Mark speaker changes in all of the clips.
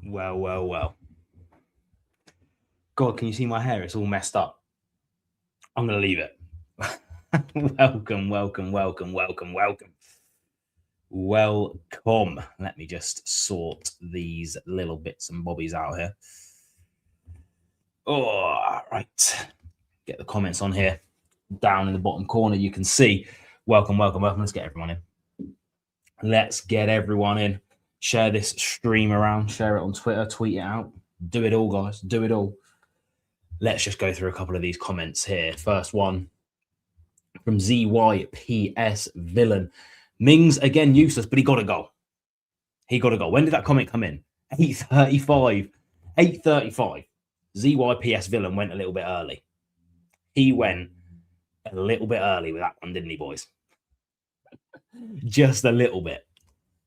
Speaker 1: Well. God, can you see my hair? It's all messed up. I'm going to leave it. Welcome. Let me just sort these little bits and bobbies out here. All right. Get the comments on here. Down in the bottom corner, you can see. Welcome. Let's get everyone in. Share this stream around. Share it on Twitter. Tweet it out. Do it all, guys. Do it all. Let's just go through a couple of these comments here. First one from ZYPS Villain. Mings, again, useless, but he got a goal. When did that comment come in? 8:35. 8:35. ZYPS Villain went a little bit early. He went a little bit early with that one, didn't he, boys? Just a little bit.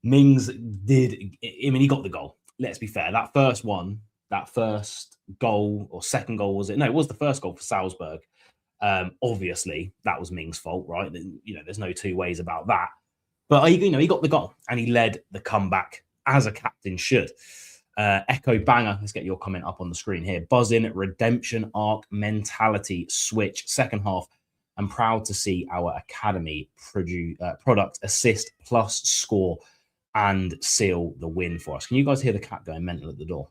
Speaker 1: Mings did. I mean, he got the goal. Let's be fair. That first goal or second goal, was it? No, it was the first goal for Salzburg. Obviously, that was Mings' fault, right? There's no two ways about that. But he got the goal and he led the comeback as a captain should. Echo Banger, let's get your comment up on the screen here. Buzzing, redemption arc, mentality switch, second half. I'm proud to see our academy product assist plus score and seal the win for us. Can you guys hear the cat going mental at the door?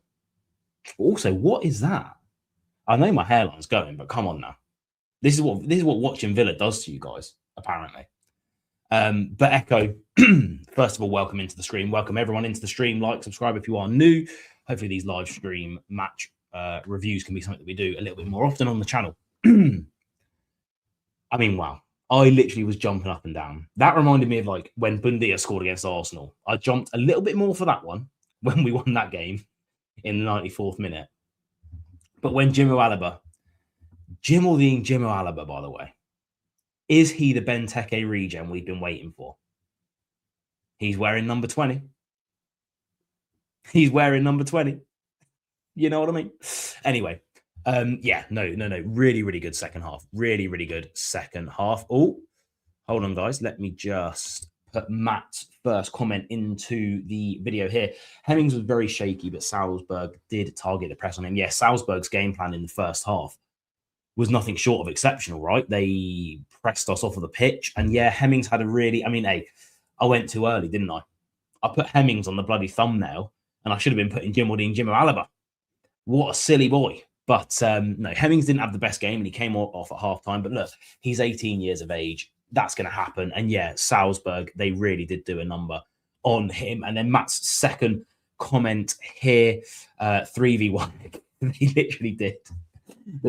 Speaker 1: Also, what is that? I know my hairline's going, but come on now. This is what watching Villa does to you guys, apparently. But Echo, first of all, welcome into the stream. Welcome everyone into the stream. Like, subscribe if you are new. Hopefully these live stream match reviews can be something that we do a little bit more often on the channel. I mean, wow. I literally was jumping up and down. That reminded me of like when Bundia scored against Arsenal. I jumped a little bit more for that one when we won that game in the 94th minute. But when JIMOH-ALOBA, by the way, is he the Benteke regen we've been waiting for? He's wearing number 20. You know what I mean? Anyway, no. Really good second half. Really good second half. Oh, hold on, guys. Let me just put Matt's first comment into the video here. Hemmings was very shaky, but Salzburg did target the press on him. Yeah, Salzburg's game plan in the first half was nothing short of exceptional, right? They pressed us off of the pitch. And yeah, Hemmings had I went too early, didn't I? I put Hemmings on the bloody thumbnail and I should have been putting JIMOH-ALOBA. What a silly boy. But no, Hemmings didn't have the best game and he came off at halftime. But look, he's 18 years of age. That's going to happen. And yeah, Salzburg, they really did do a number on him. And then Matt's second comment here, 3v1. They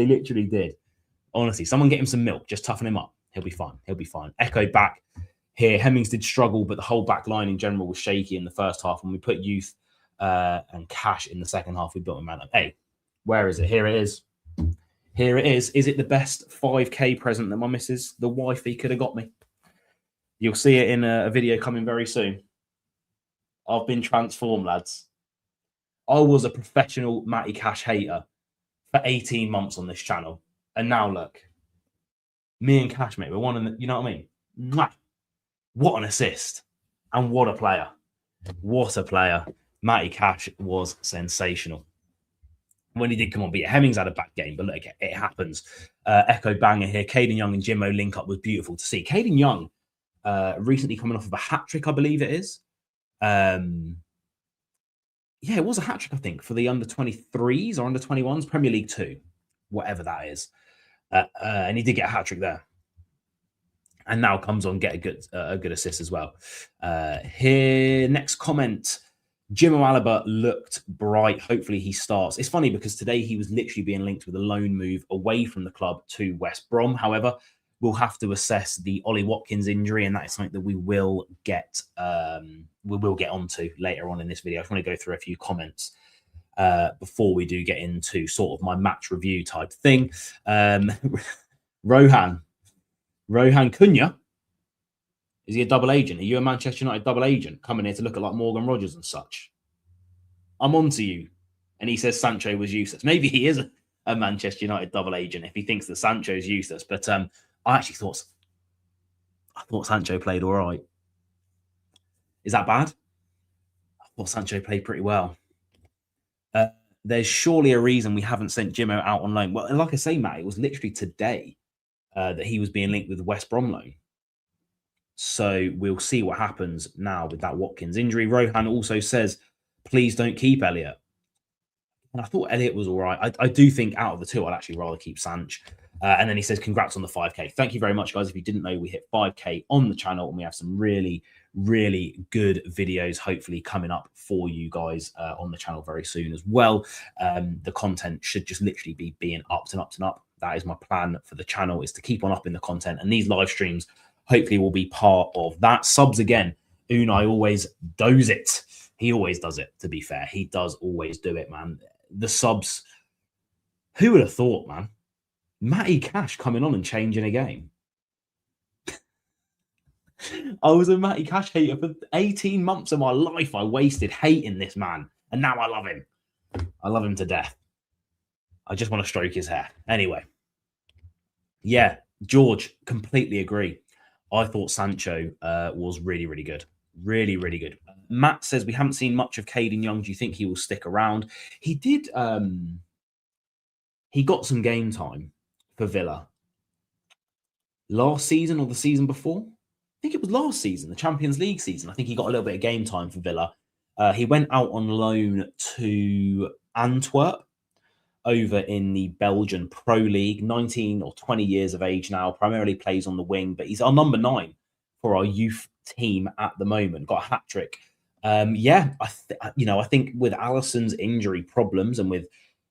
Speaker 1: literally did. Honestly, someone get him some milk. Just toughen him up. He'll be fine. Echo back here. Hemmings did struggle, but the whole back line in general was shaky in the first half. When we put Youth and Cash in the second half, we built a man up. Hey, where is it? Here it is. Is it the best 5K present that my missus, the wifey, could have got me? You'll see it in a video coming very soon. I've been transformed, lads. I was a professional Matty Cash hater for 18 months on this channel. And now look, me and Cash, mate, we're one in the, you know what I mean? Mwah! What an assist. And what a player. Matty Cash was sensational. When he did come on, but yeah, Hemmings had a bad game, but look, it happens. Echo Banger here. Caden Young and Jimmo link up was beautiful to see. Caden Young recently coming off of a hat-trick, I believe it is. Yeah, it was a hat-trick, I think, for the under-23s or under-21s, Premier League 2, whatever that is. And he did get a hat-trick there. And now comes on, get a good assist as well. Here, next comment. JIMOH-ALOBA looked bright. Hopefully he starts. It's funny because today he was literally being linked with a loan move away from the club to West Brom. However, we'll have to assess the Ollie Watkins injury, and that is something that we will get onto later on in this video. I just want to go through a few comments before we do get into sort of my match review type thing. Rohan Cunha. Is he a double agent? Are you a Manchester United double agent coming here to look at like Morgan Rogers and such? I'm on to you. And he says Sancho was useless. Maybe he is a Manchester United double agent if he thinks that Sancho's useless. But I actually thought Sancho played all right. Is that bad? I thought Sancho played pretty well. There's surely a reason we haven't sent Jimo out on loan. Well, like I say, Matt, it was literally today that he was being linked with the West Brom loan. So we'll see what happens now with that Watkins injury. Rohan also says, please don't keep Elliott. And I thought Elliott was all right. I do think out of the two, I'd actually rather keep Sanch. And then he says, congrats on the 5K. Thank you very much, guys. If you didn't know, we hit 5K on the channel and we have some really, really good videos hopefully coming up for you guys on the channel very soon as well. The content should just literally be being upped and upped and up. That is my plan for the channel, is to keep on upping the content. And these live streams hopefully will be part of that. Subs again. Unai always does it. He always does it, to be fair. He does always do it, man. The subs, who would have thought, man? Matty Cash coming on and changing a game. I was a Matty Cash hater for 18 months of my life. I wasted hating this man, and now I love him. I love him to death. I just want to stroke his hair. Anyway, yeah, George, completely agree. I thought Sancho was really, really good. Really, really good. Matt says, we haven't seen much of Caden Young. Do you think he will stick around? He did. He got some game time for Villa last season or the season before. I think it was last season, the Champions League season. I think he got a little bit of game time for Villa. He went out on loan to Antwerp over in the Belgian Pro League, 19 or 20 years of age now, primarily plays on the wing, but he's our number 9 for our youth team at the moment. Got a hat trick. Yeah, I think with Alisson's injury problems and with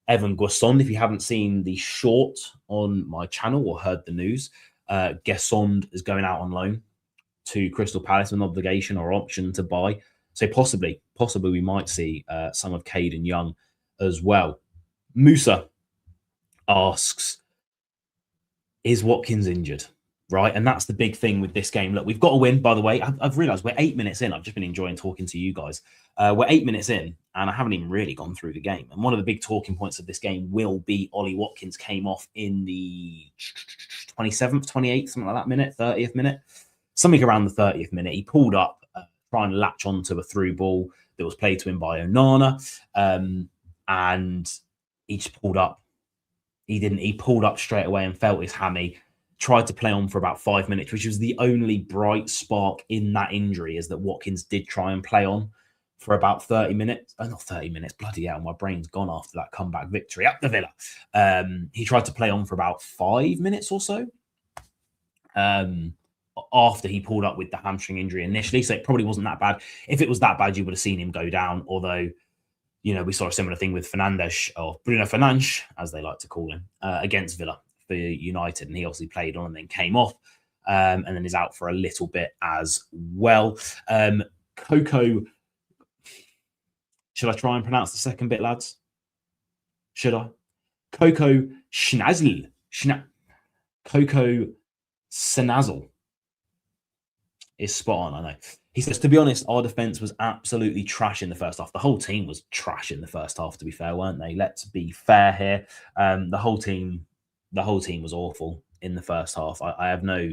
Speaker 1: Evan Guessond, if you haven't seen the short on my channel or heard the news, Guessond is going out on loan to Crystal Palace with an obligation or option to buy. So possibly we might see some of Caden Young as well. Musa asks, is Watkins injured? Right, and that's the big thing with this game. Look, we've got to win, by the way. I've realised we're 8 minutes in. I've just been enjoying talking to you guys. We're 8 minutes in, and I haven't even really gone through the game. And one of the big talking points of this game will be Ollie Watkins came off in the 27th, 28th, something like that minute, 30th minute. Something around the 30th minute. He pulled up, trying to latch onto a through ball that was played to him by Onana. And he just pulled up. He pulled up straight away and felt his hammy. Tried to play on for about 5 minutes, which was the only bright spark in that injury, is that Watkins did try and play on for about 30 minutes. Oh, not 30 minutes, bloody hell, my brain's gone after that comeback victory up the Villa. He tried to play on for about 5 minutes or so after he pulled up with the hamstring injury initially, so it probably wasn't that bad. If it was that bad, you would have seen him go down, although, you know, we saw a similar thing with Fernandes, or Bruno Fernandes, as they like to call him, against Villa for United, and he obviously played on and then came off, and then is out for a little bit as well. Coco, should I try and pronounce the second bit, lads? Should I? Coco Schnazzle. Coco Senazzle is spot on, I know. He says, to be honest, our defence was absolutely trash in the first half. The whole team was trash in the first half, to be fair, weren't they? Let's be fair here. The whole team was awful in the first half. I have no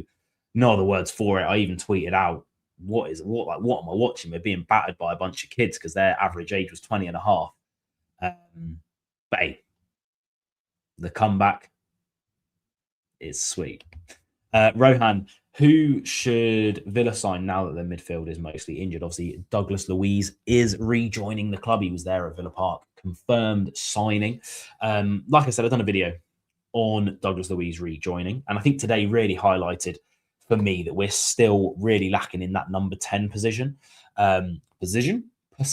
Speaker 1: other words for it. I even tweeted out, what am I watching? We're being battered by a bunch of kids because their average age was 20 and a half. But hey, the comeback is sweet. Rohan, who should Villa sign now that their midfield is mostly injured? Obviously, Douglas Luiz is rejoining the club. He was there at Villa Park, confirmed signing. Like I said, I've done a video on Douglas Luiz rejoining, and I think today really highlighted for me that we're still really lacking in that number 10 position. Position. I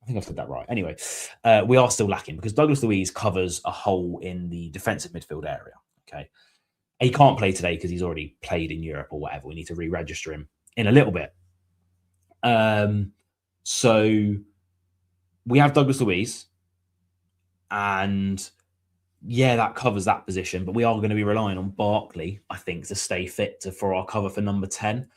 Speaker 1: think I've said that right. Anyway, we are still lacking because Douglas Luiz covers a hole in the defensive midfield area. Okay. He can't play today because he's already played in Europe or whatever. We need to re-register him in a little bit. So we have Douglas Luiz, and yeah, that covers that position, but we are going to be relying on Barkley, I think, to stay fit for our cover for number 10.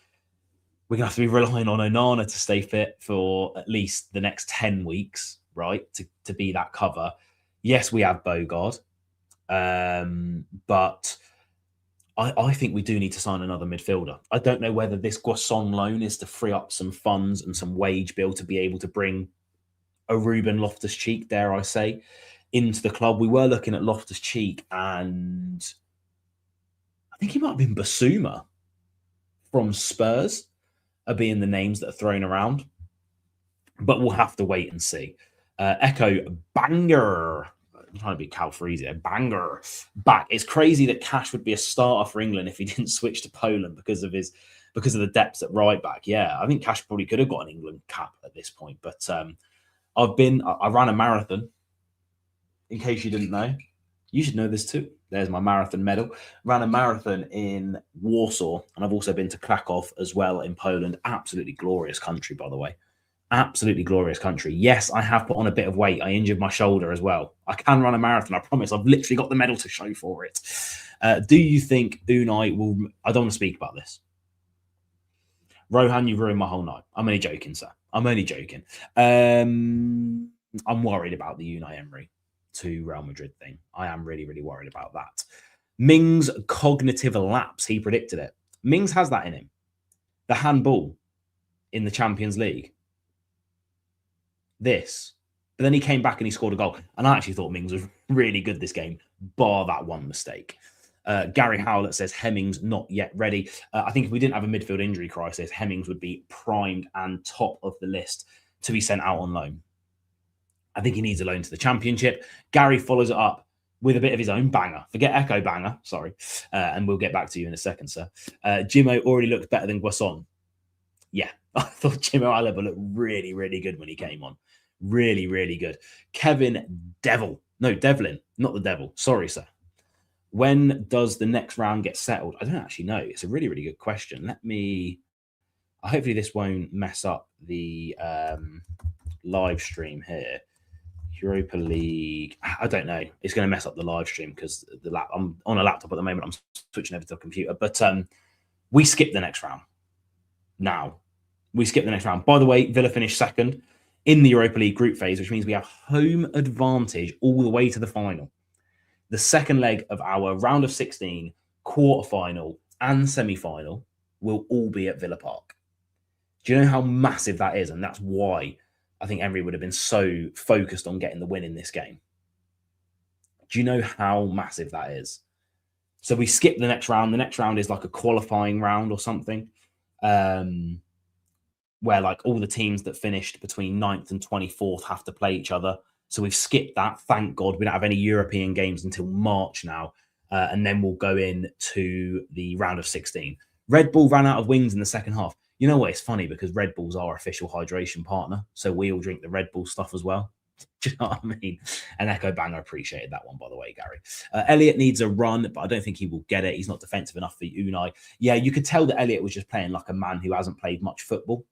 Speaker 1: We're going to have to be relying on Onana to stay fit for at least the next 10 weeks, right, to be that cover. Yes, we have Bogard, but I think we do need to sign another midfielder. I don't know whether this Guasson loan is to free up some funds and some wage bill to be able to bring a Ruben Loftus-Cheek, dare I say, into the club. We were looking at Loftus-Cheek, and I think he might have been Basuma from Spurs are being the names that are thrown around. But we'll have to wait and see. Echo Banger. I'm trying to be Cal Freezy. Banger back. It's crazy that Cash would be a starter for England if he didn't switch to Poland because of the depths at right back. Yeah, I think Cash probably could have got an England cap at this point. But I ran a marathon. In case you didn't know, you should know this too. There's my marathon medal. Ran a marathon in Warsaw, and I've also been to Krakow as well in Poland. Absolutely glorious country, by the way. Absolutely glorious country. Yes, I have put on a bit of weight. I injured my shoulder as well. I can run a marathon. I promise. I've literally got the medal to show for it. Do you think Unai will... I don't want to speak about this. Rohan, you've ruined my whole night. I'm only joking, sir. I'm only joking. I'm worried about the Unai Emery to Real Madrid thing. I am really, really worried about that. Mings' cognitive lapse. He predicted it. Mings has that in him. The handball in the Champions League. This. But then he came back and he scored a goal. And I actually thought Mings was really good this game, bar that one mistake. Gary Howlett says Hemmings not yet ready. I think if we didn't have a midfield injury crisis, Hemmings would be primed and top of the list to be sent out on loan. I think he needs a loan to the Championship. Gary follows it up with a bit of his own banger. Forget Echo Banger, sorry. And we'll get back to you in a second, sir. Jimo already looked better than Guasson. Yeah, I thought JIMOH-ALOBA looked really, really good when he came on. Really, really good. Kevin Devil. No, Devlin, not the devil. Sorry, sir. When does the next round get settled? I don't actually know. It's a really, really good question. Hopefully this won't mess up the live stream here. Europa League. I don't know. It's going to mess up the live stream because I'm on a laptop at the moment. I'm switching over to a computer. But we skip the next round. Now, we skip the next round. By the way, Villa finished second in the Europa League group phase, which means we have home advantage all the way to the final. The second leg of our round of 16, quarterfinal, and semi-final will all be at Villa Park. Do you know how massive that is? And that's why I think Emery would have been so focused on getting the win in this game. Do you know how massive that is? So we skip the next round. The next round is like a qualifying round or something, where like all the teams that finished between 9th and 24th have to play each other. So we've skipped that. Thank God we don't have any European games until March now. And then we'll go in to the round of 16. Red Bull ran out of wings in the second half. You know what? It's funny because Red Bull's our official hydration partner. So we all drink the Red Bull stuff as well. Do you know what I mean? And Echo Banger appreciated that one, by the way, Gary. Elliott needs a run, but I don't think he will get it. He's not defensive enough for Unai. Yeah, you could tell that Elliott was just playing like a man who hasn't played much football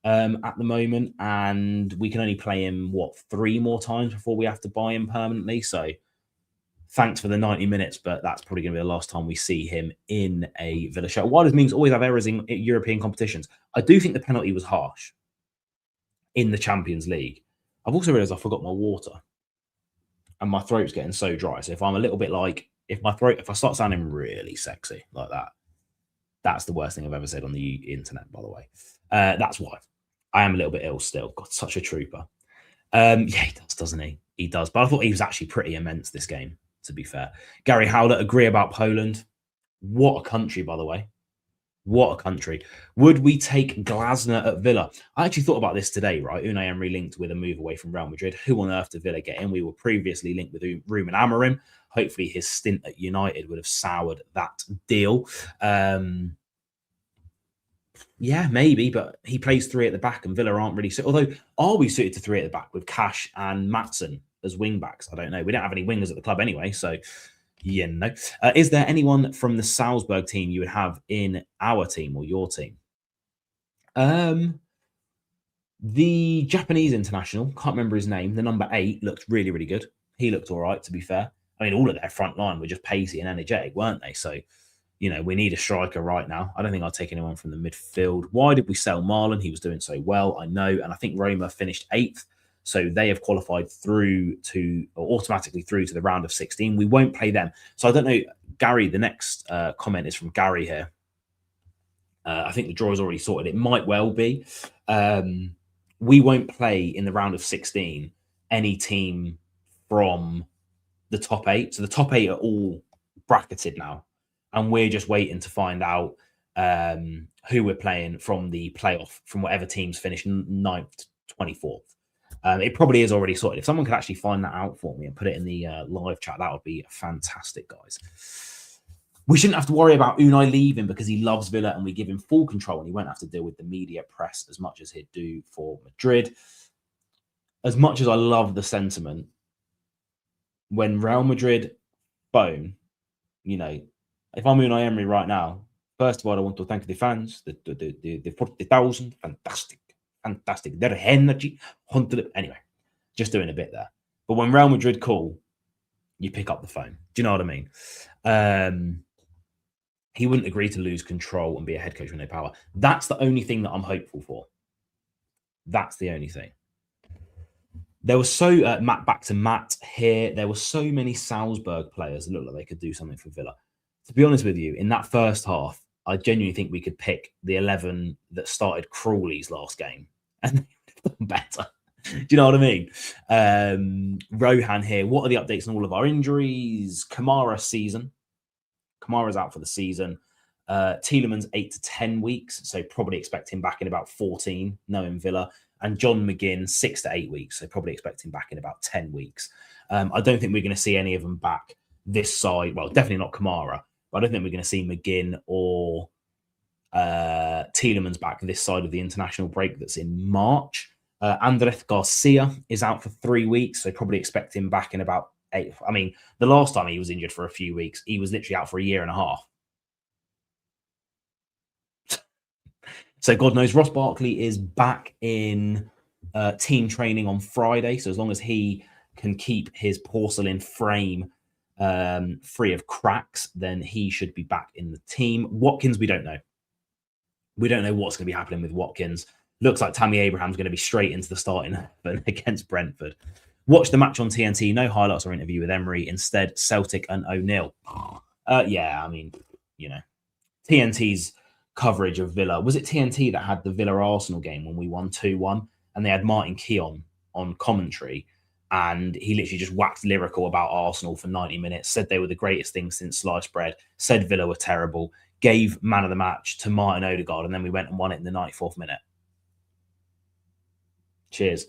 Speaker 1: at the moment. And we can only play him, 3 more times before we have to buy him permanently. So thanks for the 90 minutes, but that's probably going to be the last time we see him in a Villa shirt. Why does Mings always have errors in European competitions? I do think the penalty was harsh in the Champions League. I've also realised I forgot my water and my throat's getting so dry. So if I'm a little bit like, if I start sounding really sexy like that, that's the worst thing I've ever said on the internet, by the way. That's why. I am a little bit ill still. Got such a trooper. Yeah, he does, doesn't he? He does. But I thought he was actually pretty immense this game, to be fair. Gary Howlett, agree about Poland. What a country, by the way. What a country. Would we take Glasner at Villa? I actually thought about this today, right? Unai Emery linked with a move away from Real Madrid. Who on earth did Villa get in? We were previously linked with Ruben Amorim. Hopefully his stint at United would have soured that deal. Yeah, maybe, but he plays 3 at the back and Villa aren't really suited. Although, are we suited to 3 at the back with Cash and Maatsen as wing backs? I don't know. We don't have any wingers at the club anyway, so yeah, no. Is there anyone from the Salzburg team you would have in our team or your team? The Japanese international, can't remember his name, the number 8 looked really, really good. He looked all right, to be fair. I mean, all of their front line were just pacey and energetic, weren't they? So, you know, we need a striker right now. I don't think I'll take anyone from the midfield. Why did we sell Marlon? He was doing so well, I know. And I think Roma finished 8th. So they have qualified through to, or automatically through to the round of 16. We won't play them. So I don't know, Gary, the next comment is from Gary here. I think the draw is already sorted. It might well be. we won't play in the round of 16 any team from the top 8. So the top 8 are all bracketed now, and we're just waiting to find out who we're playing from the playoff, from whatever teams finish 9th to 24th. It probably is already sorted. If someone could actually find that out for me and put it in the live chat, that would be fantastic, guys. We shouldn't have to worry about Unai leaving because he loves Villa and we give him full control, and he won't have to deal with the media press as much as he'd do for Madrid. As much as I love the sentiment, when Real Madrid phone, you know, if I'm Unai Emery right now, first of all, I want to thank the fans, the 40,000, fantastic. Their energy, anyway, just doing a bit there. But when Real Madrid call, you pick up the phone. Do you know what I mean? He wouldn't agree to lose control and be a head coach with no power. That's the only thing that I'm hopeful for. That's the only thing. There was Matt, back to Matt here. There were so many Salzburg players that looked like they could do something for Villa. To be honest with you, in that first half, I genuinely think we could pick the 11 that started Crawley's last game and they would have done better. Do you know what I mean? Rohan here. What are the updates on all of our injuries? Kamara's out for the season. Tielemans 8 to 10 weeks, so probably expect him back in about 14, knowing Villa. And John McGinn 6 to 8 weeks, so probably expect him back in about 10 weeks. I don't think we're going to see any of them back this side. Well, definitely not Kamara, but I don't think we're going to see McGinn or Tielemans back this side of the international break that's in March. Andres Garcia is out for 3 weeks, so probably expect him back in about 8. I mean, the last time he was injured for a few weeks, he was literally out for a year and a half. So God knows Ross Barkley is back in team training on Friday. So as long as he can keep his porcelain frame free of cracks, then he should be back in the team. Watkins, we don't know. We don't know what's going to be happening with Watkins. Looks like Tammy Abraham's going to be straight into the starting against Brentford. Watch the match on TNT. No highlights or interview with Emery. Instead, Celtic and 0-0. Yeah, I mean, you know, TNT's coverage of Villa. Was it TNT that had the Villa-Arsenal game when we won 2-1? And they had Martin Keown on commentary. And he literally just waxed lyrical about Arsenal for 90 minutes, said they were the greatest thing since sliced bread, said Villa were terrible, gave man of the match to Martin Odegaard, and then we went and won it in the 94th minute. Cheers.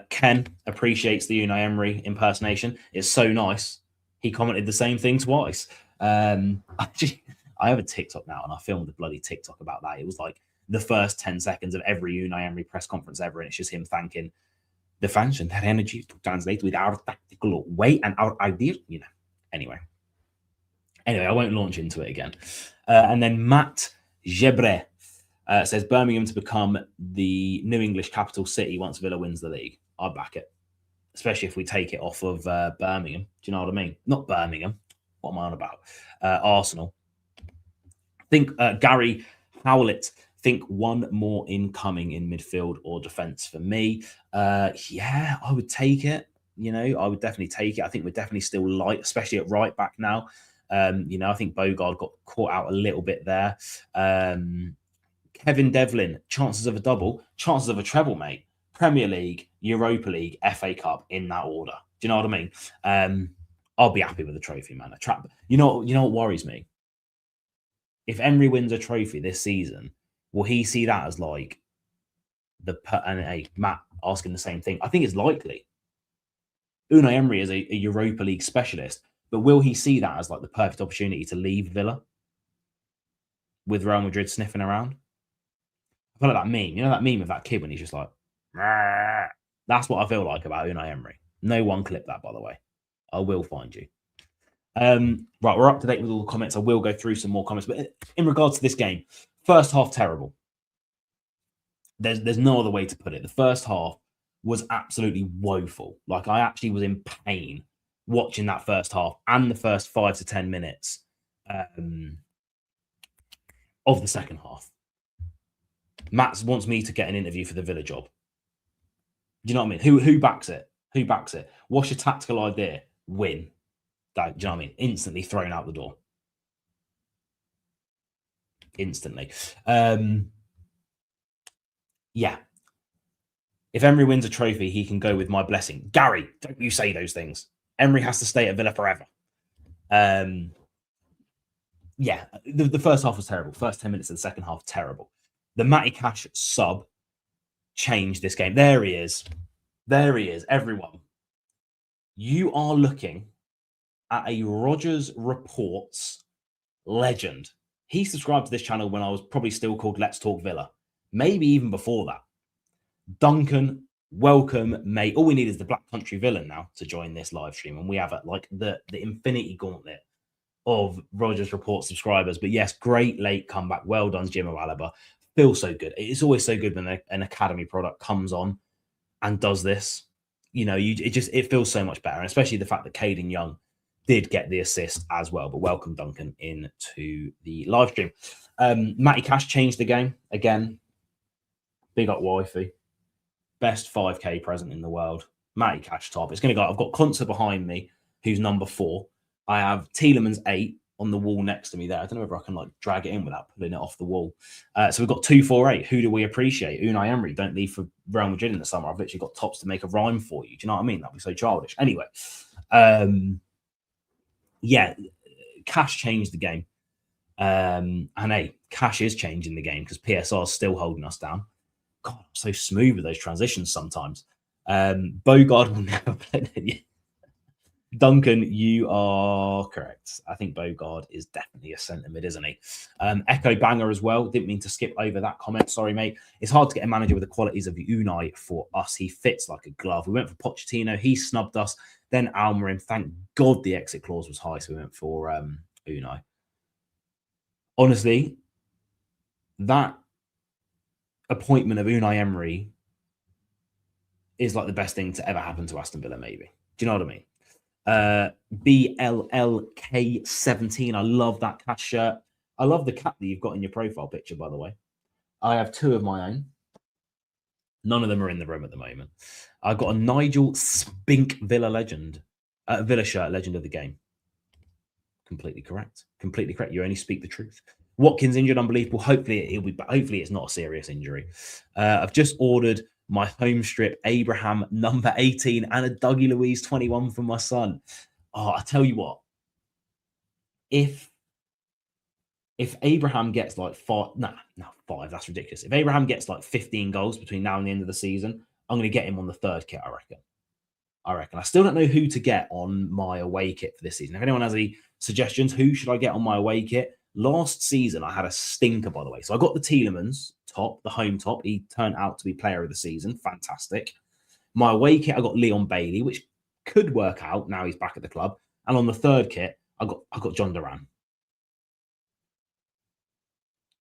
Speaker 1: Ken appreciates the Unai Emery impersonation. It's so nice. He commented the same thing twice. I have a TikTok now, and I filmed a bloody TikTok about that. It was like the first 10 seconds of every Unai Emery press conference ever, and it's just him thanking the fans and their energy to translate with our tactical weight and our ideas, you know. Anyway, I won't launch into it again. And then Matt Gebre says Birmingham to become the new English capital city once Villa wins the league. I'd back it, especially if we take it off of Birmingham. Do you know what I mean? Not Birmingham. What am I on about? Arsenal. I think Gary Howlett, think one more incoming in midfield or defence for me. Yeah, I would take it. You know, I would definitely take it. I think we're definitely still light, especially at right back now. You know, I think Bogard got caught out a little bit there. Kevin Devlin, chances of a double, chances of a treble, mate. Premier League, Europa League, FA Cup in that order. Do you know what I mean? I'll be happy with the trophy, man. You know what worries me? If Emery wins a trophy this season, will he see that as like Matt asking the same thing? I think it's likely. Unai Emery is a Europa League specialist, but will he see that as like the perfect opportunity to leave Villa with Real Madrid sniffing around? I feel like that meme. You know that meme of that kid when he's just like, Rah. That's what I feel like about Unai Emery. No one clipped that, by the way. I will find you. Right, we're up to date with all the comments. I will go through some more comments, but in regards to this game, first half terrible. There's no other way to put it. The first half was absolutely woeful. Like, I actually was in pain watching that first half and the first 5 to 10 minutes of the second half. Matt wants me to get an interview for the Villa job. Do you know what I mean? Who backs it? Who backs it? What's your tactical idea? Win. Do you know what I mean? Instantly thrown out the door. Instantly. Yeah. If Emery wins a trophy, he can go with my blessing. Gary, don't you say those things. Emery has to stay at Villa forever. Yeah, the first half was terrible. First 10 minutes of the second half, terrible. The Matty Cash sub changed this game. There he is. There he is, everyone. You are looking at a Rodgers Reports legend. He subscribed to this channel when I was probably still called Let's Talk Villa. Maybe even before that. Duncan, welcome, mate. All we need is the Black Country villain now to join this live stream. And we have like the infinity gauntlet of Rodgers Report subscribers. But yes, great late comeback. Well done, JIMOH-ALOBA. Feels so good. It's always so good when an academy product comes on and does this. You know, it feels so much better. And especially the fact that Caden Young did get the assist as well. But welcome, Duncan, into the live stream. Matty Cash changed the game again. Big up wifey. Best 5K present in the world. Matty Cash top. It's going to go. I've got Concert behind me, who's number 4. I have Tielemans 8 on the wall next to me there. I don't know if I can like drag it in without pulling it off the wall. So we've got 248. Who do we appreciate? Unai Emery. Don't leave for Real Madrid in the summer. I've literally got tops to make a rhyme for you. Do you know what I mean? That'd be so childish. Anyway, yeah, Cash changed the game. And hey, Cash is changing the game because PSR is still holding us down. God, I'm so smooth with those transitions sometimes. Bogard will never play. Duncan, you are correct. I think Bogard is definitely a centre mid, isn't he? Echo Banger as well. Didn't mean to skip over that comment. Sorry, mate. It's hard to get a manager with the qualities of Unai for us. He fits like a glove. We went for Pochettino. He snubbed us. Then Almiron. Thank God the exit clause was high, so we went for Unai. Honestly, that appointment of Unai Emery is like the best thing to ever happen to Aston Villa, maybe. Do you know what I mean? BLLK17. I love that cat shirt. I love the cat that you've got in your profile picture, by the way. I have 2 of my own. None of them are in the room at the moment. I've got a Nigel Spink Villa legend, Villa shirt, legend of the game. Completely correct. Completely correct. You only speak the truth. Watkins injured, unbelievable. Hopefully it's not a serious injury. I've just ordered my home strip Abraham number 18 and a Dougie Louise 21 for my son. Oh, I tell you what, if Abraham gets like 5, that's ridiculous. If Abraham gets like 15 goals between now and the end of the season, I'm going to get him on the 3rd kit, I reckon. I still don't know who to get on my away kit for this season. If anyone has any suggestions, who should I get on my away kit? Last season, I had a stinker, by the way. So I got the Tielemans top, the home top. He turned out to be player of the season. Fantastic. My away kit, I got Leon Bailey, which could work out now he's back at the club. And on the 3rd kit, I got John Duran.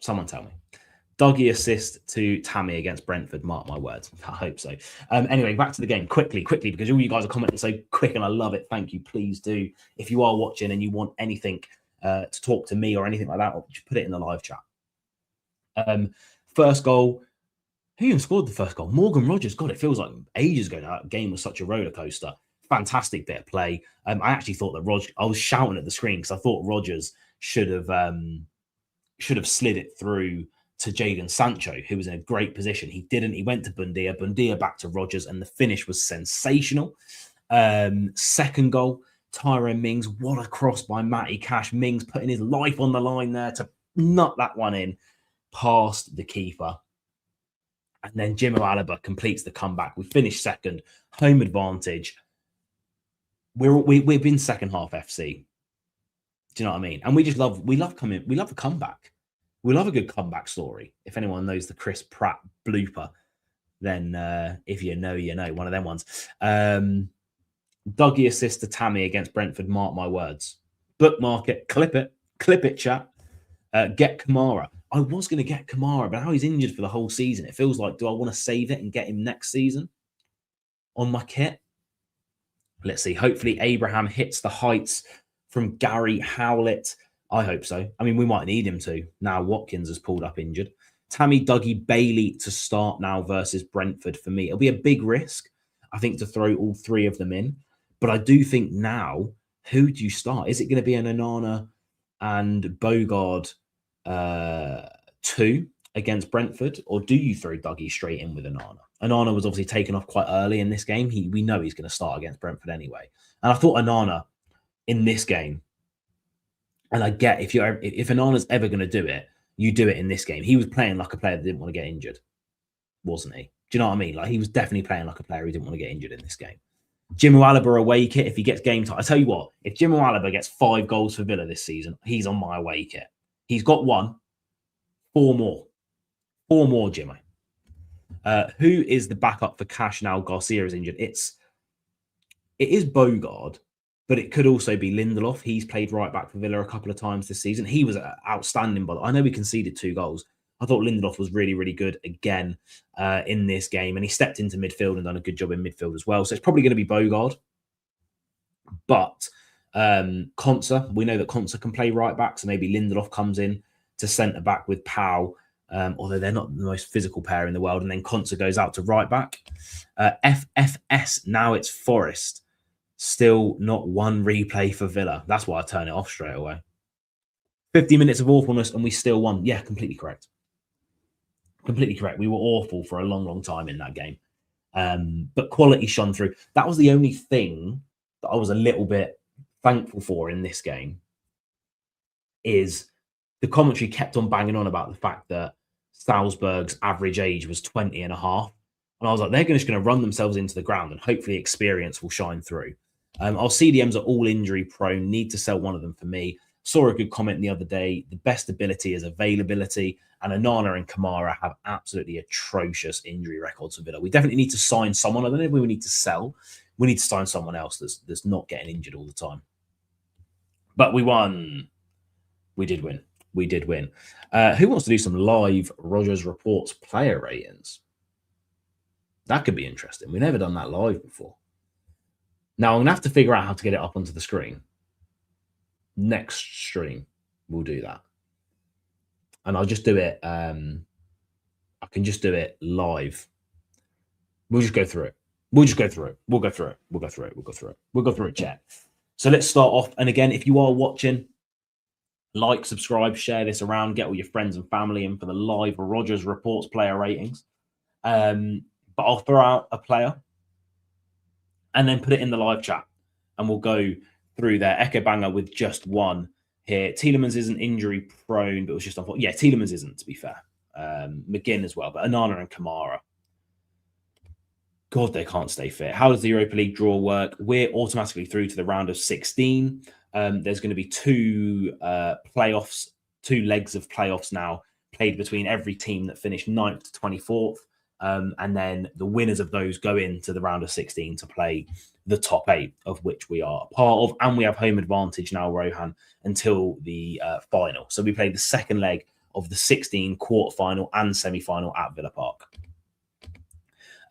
Speaker 1: Someone tell me. Dougie assist to Tammy against Brentford. Mark my words. I hope so. Anyway, back to the game quickly, because all you guys are commenting so quick and I love it. Thank you. Please do. If you are watching and you want anything to talk to me or anything like that, or just put it in the live chat. First goal. Who even scored the first goal? Morgan Rogers. God, it feels like ages ago now. That game was such a roller coaster. Fantastic bit of play. I actually thought that I was shouting at the screen because I thought Rogers should have slid it through to Jadon Sancho, who was in a great position. He didn't. He went to Bundia. Bundia back to Rogers, and the finish was sensational. Second goal, Tyrone Mings. What a cross by Matty Cash. Mings putting his life on the line there to nut that one in past the keeper. And then JIMOH-ALOBA completes the comeback. We finished second, home advantage. We've been second half FC. Do you know what I mean? And we love a comeback. We love a good comeback story. If anyone knows the Chris Pratt blooper, then if you know, you know. One of them ones. Dougie assist to Tammy against Brentford. Mark my words. Bookmark it. Clip it, chat. Get Kamara. I was going to get Kamara, but now he's injured for the whole season. It feels like, do I want to save it and get him next season on my kit? Let's see. Hopefully Abraham hits the heights from Gary Howlett. I hope so. I mean, we might need him to. Now Watkins has pulled up injured. Tammy, Dougie, Bailey to start now versus Brentford for me. It'll be a big risk, I think, to throw all 3 of them in. But I do think now, who do you start? Is it going to be an Onana and Bogard 2 against Brentford, or do you throw Dougie straight in with Onana? Onana was obviously taken off quite early in this game. We know he's going to start against Brentford anyway. And I thought Onana in this game, and I get if Onana's ever going to do it, you do it in this game. He was playing like a player that didn't want to get injured, wasn't he? Do you know what I mean? Like, he was definitely playing like a player who didn't want to get injured in this game. JIMOH-ALOBA away kit, if he gets game time. I tell you what, if JIMOH-ALOBA gets 5 goals for Villa this season, he's on my away kit. He's got 1, 4 more. 4 more, Jimmo. Who is the backup for Cash now Garcia is injured? It is Bogard, but it could also be Lindelof. He's played right back for Villa a couple of times this season. He was outstanding, but I know we conceded 2 goals. I thought Lindelof was really, really good again in this game, and he stepped into midfield and done a good job in midfield as well. So it's probably going to be Bogard. But Konsa, we know that Konsa can play right back, so maybe Lindelof comes in to centre back with Powell, although they're not the most physical pair in the world, and then Konsa goes out to right back. FFS, now it's Forest. Still not 1 replay for Villa. That's why I turn it off straight away. 50 minutes of awfulness and we still won. Yeah, completely correct. Completely correct. We were awful for a long, long time in that game. But quality shone through. That was the only thing that I was a little bit thankful for in this game, is the commentary kept on banging on about the fact that Salzburg's average age was 20 and a half. And I was like, they're just going to run themselves into the ground and hopefully experience will shine through. Our CDMs are all injury prone. Need to sell one of them for me. Saw a good comment the other day. The best ability is availability. And Onana and Kamara have absolutely atrocious injury records for Villa. We definitely need to sign someone. I don't know if we need to sell. We need to sign someone else that's not getting injured all the time. But we won. We did win. We did win. Who wants to do some live Rogers Reports player ratings? That could be interesting. We've never done that live before. Now, I'm going to have to figure out how to get it up onto the screen. Next stream, we'll do that. And I'll just do it. I can just do it live. We'll just go through it. We'll just go through it. We'll go through it. We'll go through it. We'll go through it. We'll go through it, chat. So let's start off. And again, if you are watching, like, subscribe, share this around, get all your friends and family in for the live Rogers Reports player ratings. But I'll throw out a player and then put it in the live chat, and we'll go through there. Echo Banger with just 1 here. Tielemans isn't injury prone, but it was just unfortunate. Yeah, Tielemans isn't, to be fair. McGinn as well, but Onana and Kamara. God, they can't stay fit. How does the Europa League draw work? We're automatically through to the round of 16. There's going to be 2 playoffs, 2 legs of playoffs now played between every team that finished 9th to 24th. And then the winners of those go into the round of 16 to play the top 8, of which we are a part of. And we have home advantage now, Rohan, until the final. So we play the second leg of the 16 quarterfinal and semi-final at Villa Park.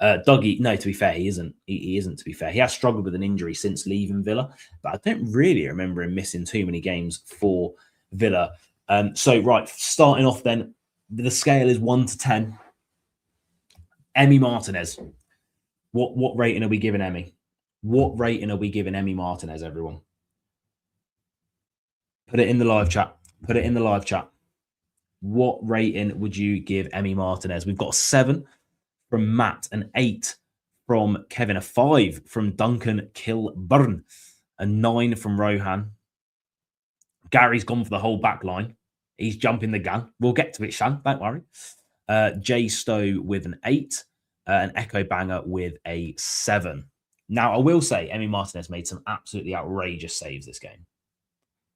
Speaker 1: Dougie, no, to be fair, he isn't. He isn't, to be fair. He has struggled with an injury since leaving Villa, but I don't really remember him missing too many games for Villa. So, right, starting off then, the scale is 1 to 10. Emi Martinez. What rating are we giving Emi? What rating are we giving Emi Martinez, everyone? Put it in the live chat. Put it in the live chat. What rating would you give Emi Martinez? We've got a 7 from Matt, an 8 from Kevin, a 5 from Duncan Kilburn, a 9 from Rohan. Gary's gone for the whole back line. He's jumping the gun. We'll get to it, Shan. Don't worry. Jay Stowe with an 8, and Echo Banger with a 7. Now, I will say Emi Martinez made some absolutely outrageous saves this game.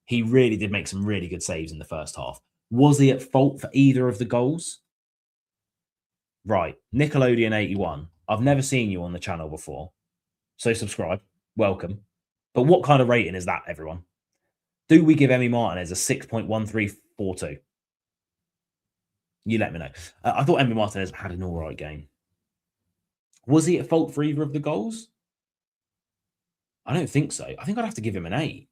Speaker 1: He really did make some really good saves in the first half. Was he at fault for either of the goals? Right. Nickelodeon 81. I've never seen you on the channel before, so subscribe. Welcome. But what kind of rating is that, everyone? Do we give Emi Martinez a 6.1342? You let me know. I thought Emi Martinez had an all right game. Was he at fault for either of the goals? I don't think so. I think I'd have to give him an 8.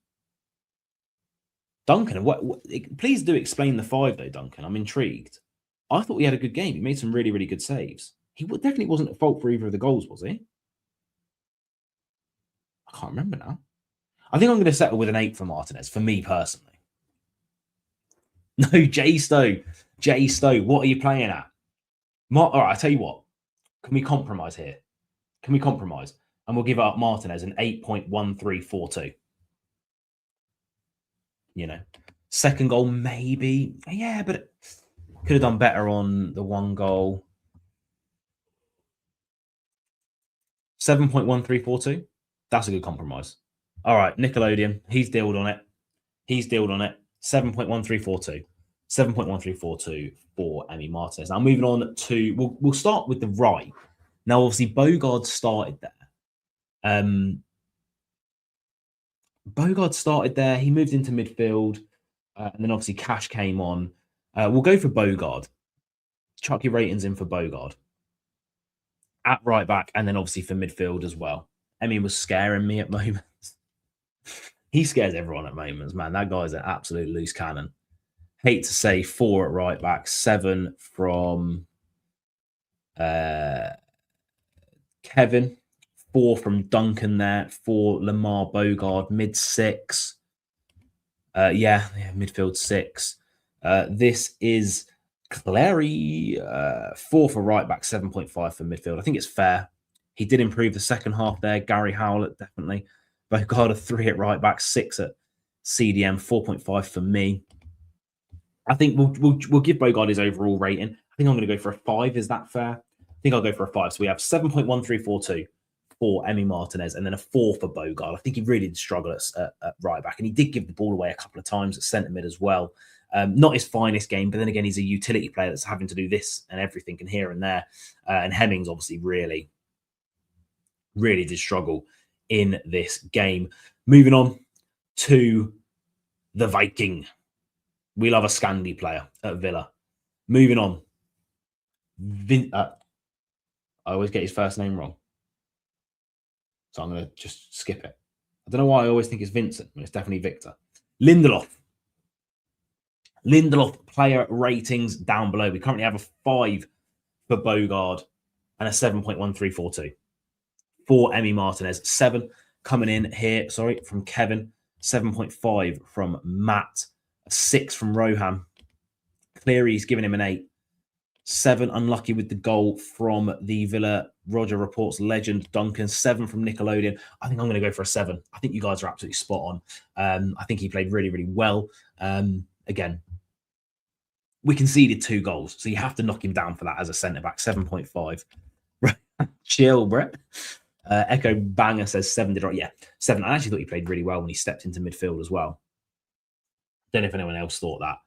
Speaker 1: Duncan, please do explain the 5, though, Duncan. I'm intrigued. I thought he had a good game. He made some really, really good saves. He definitely wasn't at fault for either of the goals, was he? I can't remember now. I think I'm going to settle with an 8 for Martinez, for me personally. No, Jay Stowe. Jay Stowe, what are you playing at? All right, I tell you what. Can we compromise here? Can we compromise? And we'll give up Martinez an 8.1342. You know, second goal maybe. Yeah, but could have done better on the one goal. 7.1342. That's a good compromise. All right, Nickelodeon. He's dealed on it. 7.1342. 7.1342 for Emi Martinez. Now moving on to we'll start with the right. Now obviously Bogard started there. Bogard started there. He moved into midfield, and then obviously Cash came on. We'll go for Bogard. Chuck your ratings in for Bogard at right back, and then obviously for midfield as well. Emi was scaring me at moments. He scares everyone at moments, man. That guy's an absolute loose cannon. Hate to say 4 at right back, 7 from Kevin, 4 from Duncan there, 4 Lamar Bogard, mid 6. Yeah, midfield 6. This is Clary, 4 for right back, 7.5 for midfield. I think it's fair. He did improve the second half there. Gary Howlett, definitely. Bogard, a 3 at right back, 6 at CDM, 4.5 for me. I think we'll give Bogard his overall rating. I think I'm going to go for a 5. Is that fair? I think I'll go for a 5. So we have 7.1342 for Emi Martinez and then a 4 for Bogard. I think he really did struggle at right back, and he did give the ball away a couple of times at centre mid as well. Not his finest game, but then again, he's a utility player that's having to do this and everything and here and there. And Hemmings obviously really did struggle in this game. Moving on to the Viking. We love a Scandi player at Villa. Moving on. I always get his first name wrong, so I'm going to just skip it. I don't know why I always think it's Vincent, but it's definitely Victor. Lindelof player ratings down below. We currently have a 5 for Bogard and a 7.1342 for Emi Martinez. 7 coming in here, from Kevin. 7.5 from Matt. A 6 from Rohan. Cleary's giving him an 8. 7 unlucky with the goal from the Villa Roger Reports legend Duncan. 7 from Nickelodeon. I think I'm going to go for a 7. I think you guys are absolutely spot on. I think he played really, really well. Again, we conceded 2 goals, so you have to knock him down for that as a centre back. 7.5. Chill, Brett. Echo Banger says 7 did right. Yeah, 7. I actually thought he played really well when he stepped into midfield as well. Don't know if anyone else thought that.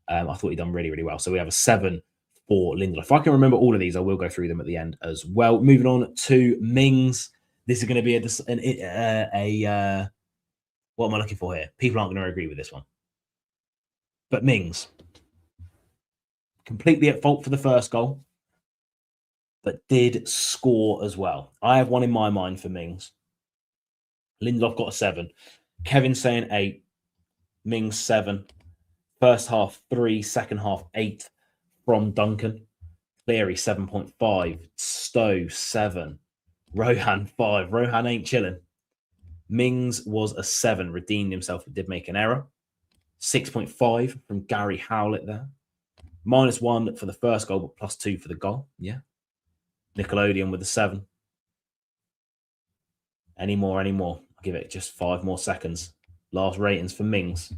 Speaker 1: I thought he'd done really, really well. So we have a 7 for Lindelof. If I can remember all of these, I will go through them at the end as well. Moving on to Mings. This is going to be what am I looking for here? People aren't going to agree with this one. But Mings, completely at fault for the first goal, but did score as well. I have one in my mind for Mings. Lindelof got a 7. Kevin saying 8. Mings 7. First half 3, second half 8 from Duncan. Cleary 7.5. Stowe 7. Rohan 5. Rohan ain't chilling. Mings was a 7. Redeemed himself, but did make an error. 6.5 from Gary Howlett there. -1 for the first goal, but +2 for the goal. Yeah. Nickelodeon with a 7. Any more? I'll give it just 5 more seconds. Last ratings for Mings.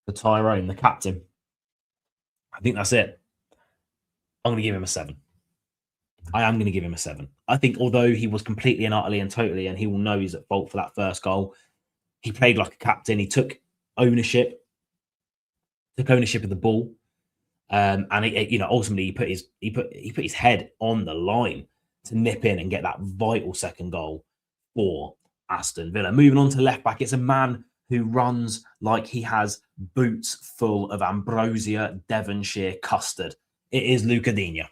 Speaker 1: For Tyrone, the captain. I think that's it. I'm going to give him a 7. I am going to give him a 7. I think although he was completely and utterly and totally, and he will know he's at fault for that first goal, he played like a captain. He took ownership of the ball. And ultimately he put his head on the line to nip in and get that vital second goal for Aston Villa. Moving on to left back, it's a man who runs like he has boots full of ambrosia, Devonshire custard. It is Luca Digne.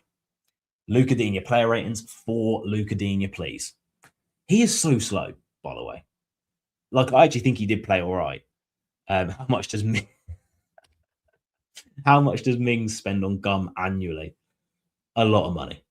Speaker 1: Luca Digne, player ratings for Luca Digne, please. He is so slow, by the way. Like, I actually think he did play all right. How much does Mings spend on gum annually? A lot of money.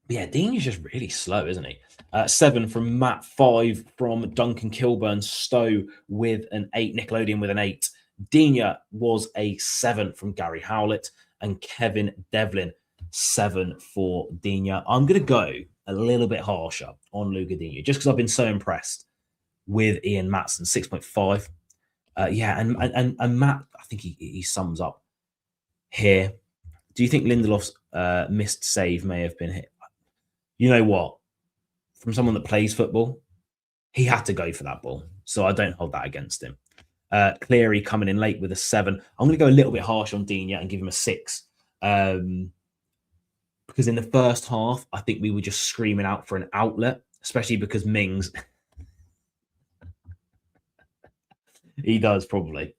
Speaker 1: Yeah, Dean is just really slow, isn't he? 7 from Matt, 5 from Duncan Kilburn, Stowe with an 8, Nickelodeon with an 8. Dina was a 7 from Gary Howlett, and Kevin Devlin 7 for Dina. I'm going to go a little bit harsher on Luca Dina just because I've been so impressed with Ian Matson, 6.5. Yeah, and Matt, I think he sums up here. Do you think Lindelof's missed save may have been hit? You know what? From someone that plays football, he had to go for that ball. So I don't hold that against him. Cleary coming in late with a 7. I'm going to go a little bit harsh on Dina and give him a 6. Because in the first half, I think we were just screaming out for an outlet, especially because Mings. He does probably.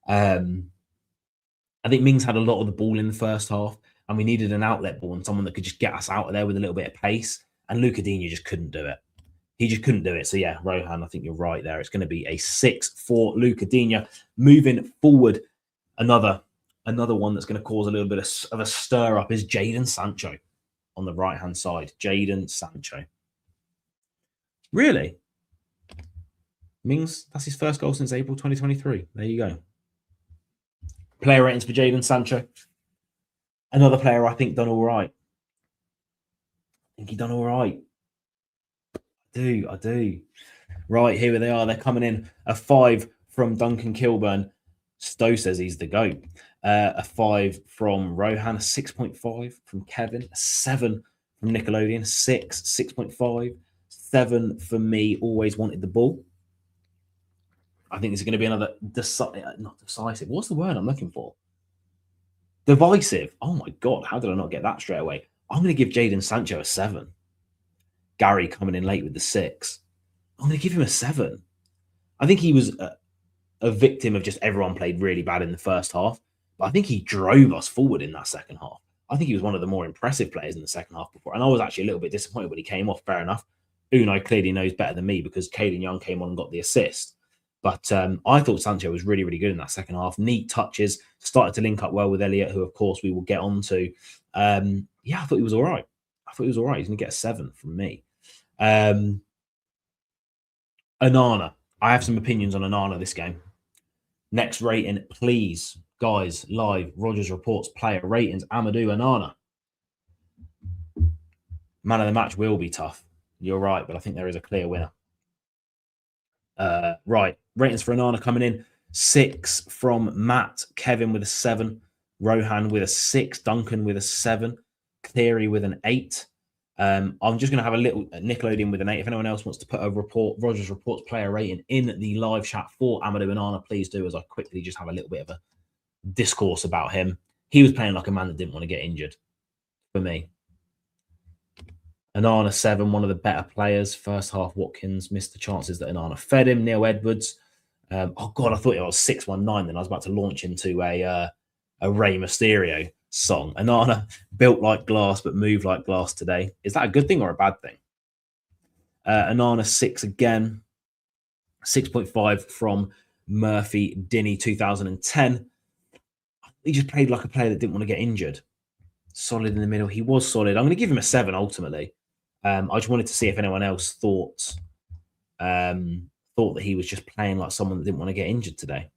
Speaker 1: I think Mings had a lot of the ball in the first half, and we needed an outlet ball and someone that could just get us out of there with a little bit of pace. And Luca Dina just couldn't do it. He just couldn't do it. So yeah, Rohan, I think you're right there. It's going to be a 6 for Luca Dina. Moving forward, another one that's going to cause a little bit of a stir up is Jadon Sancho on the right hand side. Jadon Sancho. Really? Mings, that's his first goal since April 2023. There you go. Player ratings for Jadon Sancho. Another player I think done all right. I think he done all right. I do. Right, here they are. They're coming in. A 5 from Duncan Kilburn. Stowe says he's the GOAT. A 5 from Rohan. A 6.5 from Kevin. A 7 from Nickelodeon. 6.5. 7 for me. Always wanted the ball. I think this is going to be another not decisive. What's the word I'm looking for? Divisive. Oh my God. How did I not get that straight away? I'm going to give Jadon Sancho a 7. Gary coming in late with the 6. I'm going to give him a 7. I think he was a victim of just everyone played really bad in the first half. But I think he drove us forward in that second half. I think he was one of the more impressive players in the second half before. And I was actually a little bit disappointed when he came off. Fair enough. Unai clearly knows better than me because Caden Young came on and got the assist. But I thought Sancho was really, really good in that second half. Neat touches, started to link up well with Elliott, who, of course, we will get on to. Yeah, I thought he was all right. He's going to get a 7 from me. Onana. I have some opinions on Onana this game. Next rating, please, guys, live. Rogers Reports player ratings. Amadou Onana. Man of the match will be tough. You're right, but I think there is a clear winner. Right, ratings for Onana coming in. 6 from Matt. Kevin with a 7. Rohan with a 6. Duncan with a 7. Cleary with an 8. I'm just going to have a little Nickelodeon with an 8. If anyone else wants to put a Rogers Reports player rating in the live chat for Amadou Onana, please do, as I quickly just have a little bit of a discourse about him. He was playing like a man that didn't want to get injured for me. Onana 7, one of the better players. First half, Watkins missed the chances that Onana fed him. Neil Edwards. Oh God, I thought it was 619. Then I was about to launch into a Rey Mysterio song. Onana built like glass but moved like glass today. Is that a good thing or a bad thing? Onana 6 again. 6.5 from Murphy Dinny 2010. He just played like a player that didn't want to get injured. Solid in the middle. He was solid. I'm going to give him a 7 ultimately. I just wanted to see if anyone else thought that he was just playing like someone that didn't want to get injured today.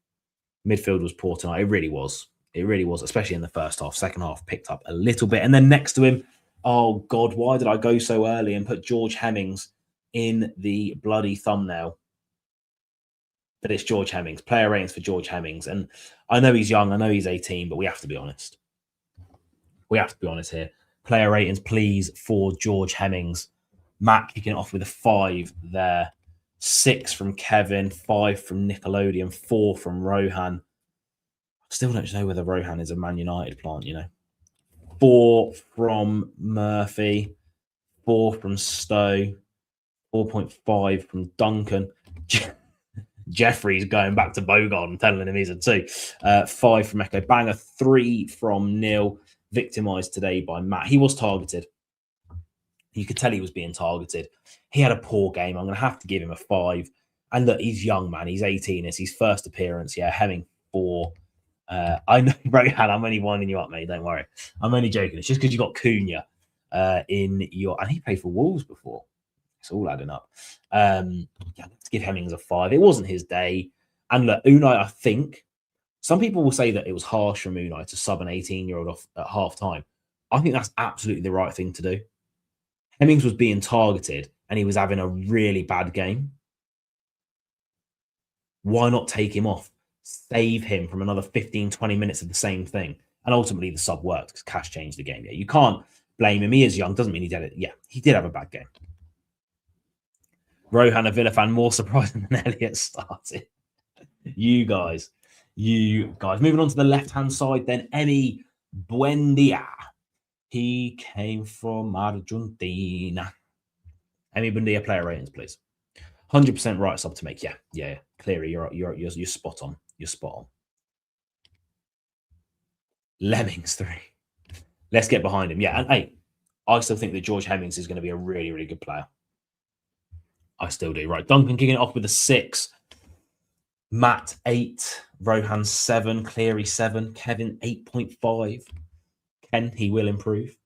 Speaker 1: Midfield was poor tonight. It really was. It really was, especially in the first half. Second half picked up a little bit. And then next to him, oh God, why did I go so early and put George Hemmings in the bloody thumbnail? But it's George Hemmings. Player ratings for George Hemmings. And I know he's young. I know he's 18, but we have to be honest. We have to be honest here. Player ratings, please, for George Hemmings. Matt kicking it off with a 5 there. 6 from Kevin, 5 from Nickelodeon, 4 from Rohan. Still don't know whether Rohan is a Man United plant, 4 from Murphy, 4 from Stowe, 4.5 from Duncan. Jeffrey's going back to Bogart and telling him he's a 2. 5 from Echo Banger, 3 from Neil. Victimised today by Matt. He was targeted. You could tell he was being targeted. He had a poor game. I'm going to have to give him a 5. And look, he's young, man. He's 18. It's his first appearance. Yeah, Hemming 4. I know, Rohan, I'm only winding you up, mate. Don't worry. I'm only joking. It's just because you got Cunha in your, and he played for Wolves before. It's all adding up. Yeah, let's give Hemmings a 5. It wasn't his day. And look, Unai, I think some people will say that it was harsh from Unai to sub an 18-year-old off at half time. I think that's absolutely the right thing to do. Hemmings was being targeted and he was having a really bad game. Why not take him off? Save him from another 15, 20 minutes of the same thing. And ultimately the sub worked because Cash changed the game. Yeah, you can't blame him. He is young. Doesn't mean he did it. Yeah, he did have a bad game. Rohan, a Villa fan, more surprising than Elliott started. You guys. Moving on to the left-hand side then, Emi Buendia. He came from Argentina. Emi Buendia, player ratings, please. 100% right sub to make. Yeah. Clearly, you're spot on. You're spot on. Lemmings 3. Let's get behind him. Yeah, and hey, I still think that George Hemmings is going to be a really, really good player. I still do. Right, Duncan kicking it off with a 6. Matt 8. Rohan 7. Cleary 7. Kevin 8.5. Ken, he will improve.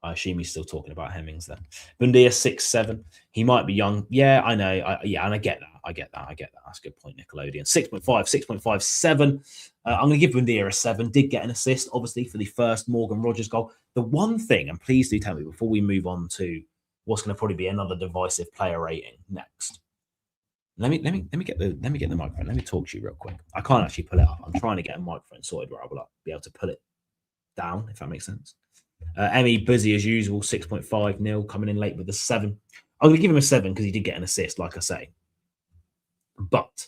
Speaker 1: I assume he's still talking about Hemmings then. Bundia 6-7. He might be young. Yeah, I know. And I get that. That's a good point, Nickelodeon. 6.5, 6.57. I'm going to give Bundia a 7. Did get an assist, obviously, for the first Morgan Rogers goal. The one thing, and please do tell me before we move on to what's going to probably be another divisive player rating next. Let me get the microphone. Let me talk to you real quick. I can't actually pull it up. I'm trying to get a microphone sorted where I will be able to pull it down, if that makes sense. Emmy, busy as usual, 6.5 nil, coming in late with a 7. I'm going to give him a 7 because he did get an assist, like I say. But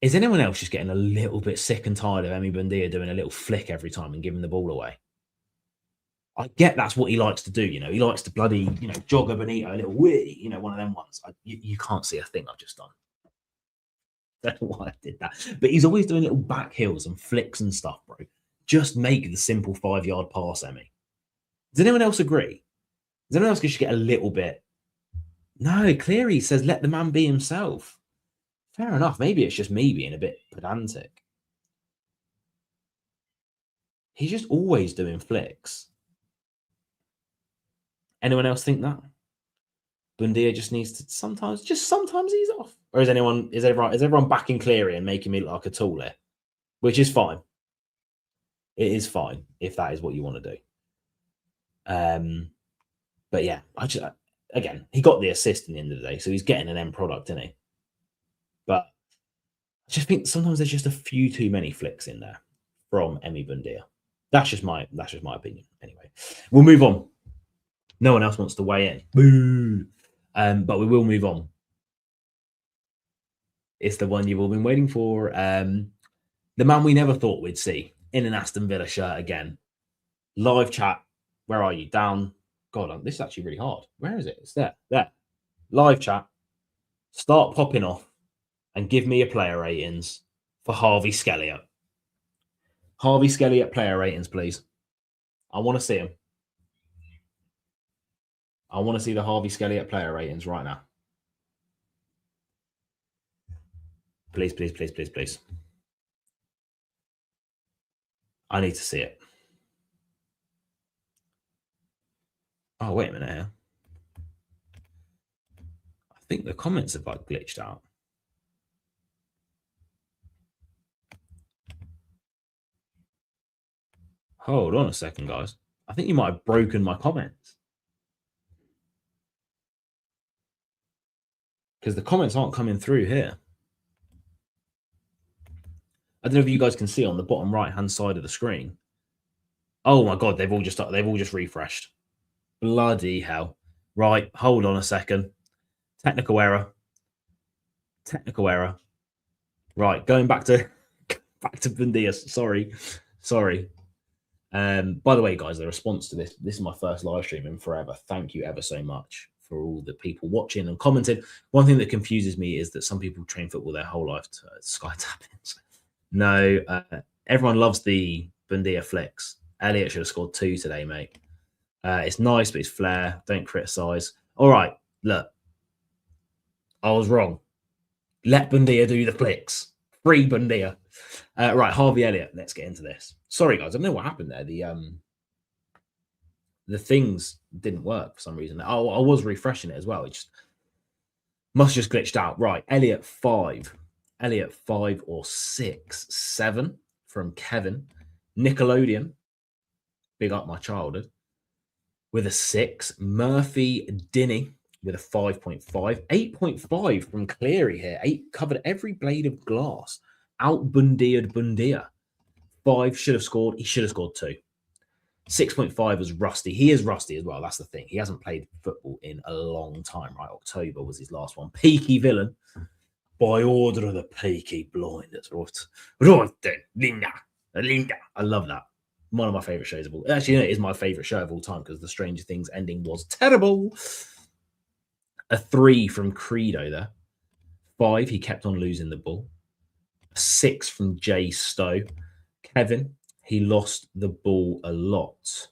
Speaker 1: is anyone else just getting a little bit sick and tired of Emi Buendia doing a little flick every time and giving the ball away? I get that's what he likes to do. You know, he likes to bloody, jog a Benito, a little wee, one of them ones. You can't see a thing I've just done. I don't know why I did that. But he's always doing little back heels and flicks and stuff, bro. Just make the simple 5-yard pass, Emmy. Does anyone else agree? Does anyone else just get a little bit? No, Cleary says let the man be himself. Fair enough. Maybe it's just me being a bit pedantic. He's just always doing flicks. Anyone else think that? Bundia just needs to sometimes ease off. Or is everyone backing Cleary and making me look like a tool here? Which is fine. It is fine if that is what you want to do. But yeah, again, he got the assist in the end of the day, so he's getting an end product, isn't he? But I just think sometimes there's just a few too many flicks in there from Emi Buendia. That's just my opinion. Anyway, we'll move on. No one else wants to weigh in. Boo. But we will move on. It's the one you've all been waiting for. The man we never thought we'd see in an Aston Villa shirt again. Live chat. Where are you? Down. God, this is actually really hard. Where is it? It's there. There. Live chat. Start popping off and give me a player ratings for Harvey Elliott. Harvey Elliott player ratings, please. I want to see him. I want to see the Harvey Elliott player ratings right now. Please, please, please, please, please. I need to see it. Oh, wait a minute here. I think the comments have like glitched out. Hold on a second, guys. I think you might have broken my comments. Because the comments aren't coming through here. I don't know if you guys can see on the bottom right-hand side of the screen. Oh my God, they've all just refreshed. Bloody hell. Right, hold on a second. Technical error. Right, going back to Bundia. Sorry. By the way, guys, the response to this is my first live stream in forever. Thank you ever so much for all the people watching and commenting. One thing that confuses me is that some people train football their whole life to sky tappings. No, everyone loves the Bundia flicks. Elliott should have scored 2 today, mate. It's nice, but it's flair. Don't criticise. All right, look. I was wrong. Let Bundia do the flicks. Free Bundia. Right, Harvey Elliott. Let's get into this. Sorry, guys. I don't know what happened there. the things didn't work for some reason. I was refreshing it as well. It just must just glitched out. Right, Elliott 5 or 6, 7 from Kevin. Nickelodeon, big up my childhood, with a 6. Murphy Dinny with a 5.5. 8.5 from Cleary here. 8 covered every blade of glass. Out Bundia. 5 should have scored. He should have scored 2. 6.5 was Rusty. He is rusty as well. That's the thing. He hasn't played football in a long time, right? October was his last one. Peaky Villain. By order of the Peaky Blinders. Right then, Linda. I love that. One of my favourite shows of all. Actually, it is my favourite show of all time because the Stranger Things ending was terrible. A 3 from Credo there. 5, he kept on losing the ball. A 6 from Jay Stowe. Kevin, he lost the ball a lot.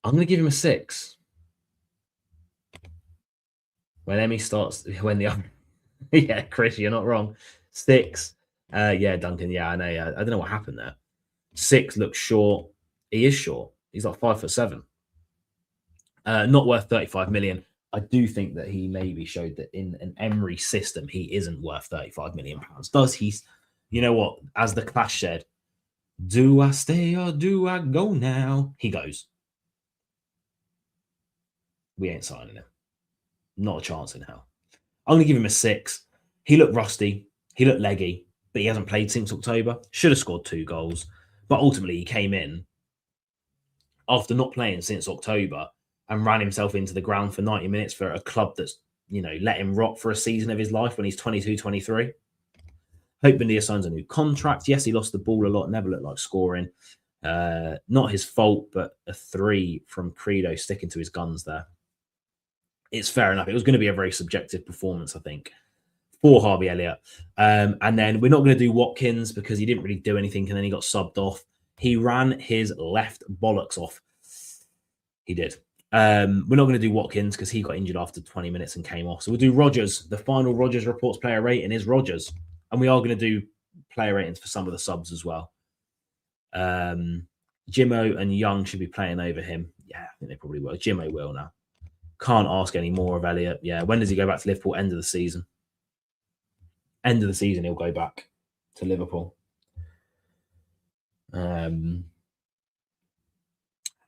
Speaker 1: I'm going to give him a 6. When Emmy starts, when the yeah, Chris, you're not wrong. 6. Yeah, Duncan. Yeah, I know. Yeah, I don't know what happened there. 6 looks short. He is short. He's like 5'7". Not worth 35 million. I do think that he maybe showed that in an Emery system, he isn't worth 35 million pounds. Does he? You know what? As the Clash said, do I stay or do I go now? He goes. We ain't signing him. Not a chance in hell. I'm going to give him a 6. He looked rusty. He looked leggy, but he hasn't played since October. Should have scored 2 goals. But ultimately, he came in after not playing since October and ran himself into the ground for 90 minutes for a club that's, let him rot for a season of his life when he's 22, 23. Hope Bendia signs a new contract. Yes, he lost the ball a lot. Never looked like scoring. Not his fault, but a 3 from Credo sticking to his guns there. It's fair enough. It was going to be a very subjective performance, I think, for Harvey Elliott. And then we're not going to do Watkins because he didn't really do anything and then he got subbed off. He ran his left bollocks off. He did. We're not going to do Watkins because he got injured after 20 minutes and came off. So we'll do Rodgers. The final Rodgers reports player rating is Rodgers. And we are going to do player ratings for some of the subs as well. Jimo and Young should be playing over him. Yeah, I think they probably will. Jimo will now. Can't ask any more of Elliott. Yeah, when does he go back to Liverpool? End of the season. End of the season, he'll go back to Liverpool. I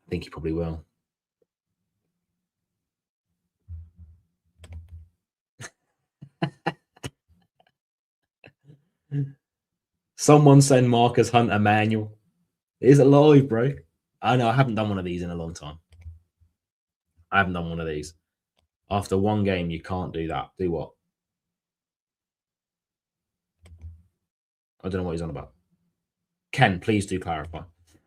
Speaker 1: think he probably will. Someone send Marcus Hunt a manual. It is alive, bro. I know I haven't done one of these in a long time. I haven't done one of these. After one game, you can't do that. Do what? I don't know what he's on about. Ken, please do clarify.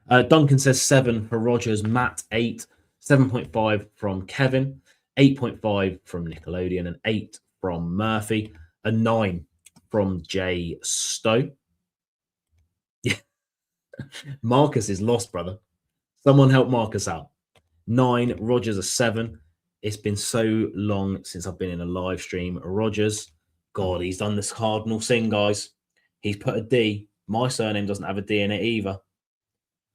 Speaker 1: Duncan says 7 for Rodgers. Matt, 8. 7.5 from Kevin. 8.5 from Nickelodeon. And 8 from Murphy. A 9 from Jay Stowe. Yeah. Marcus is lost, brother. Someone help Marcus out. 9. Rodgers a 7. It's been so long since I've been in a live stream. Rodgers, God, he's done this cardinal thing, guys. He's put a D. My surname doesn't have a D in it either.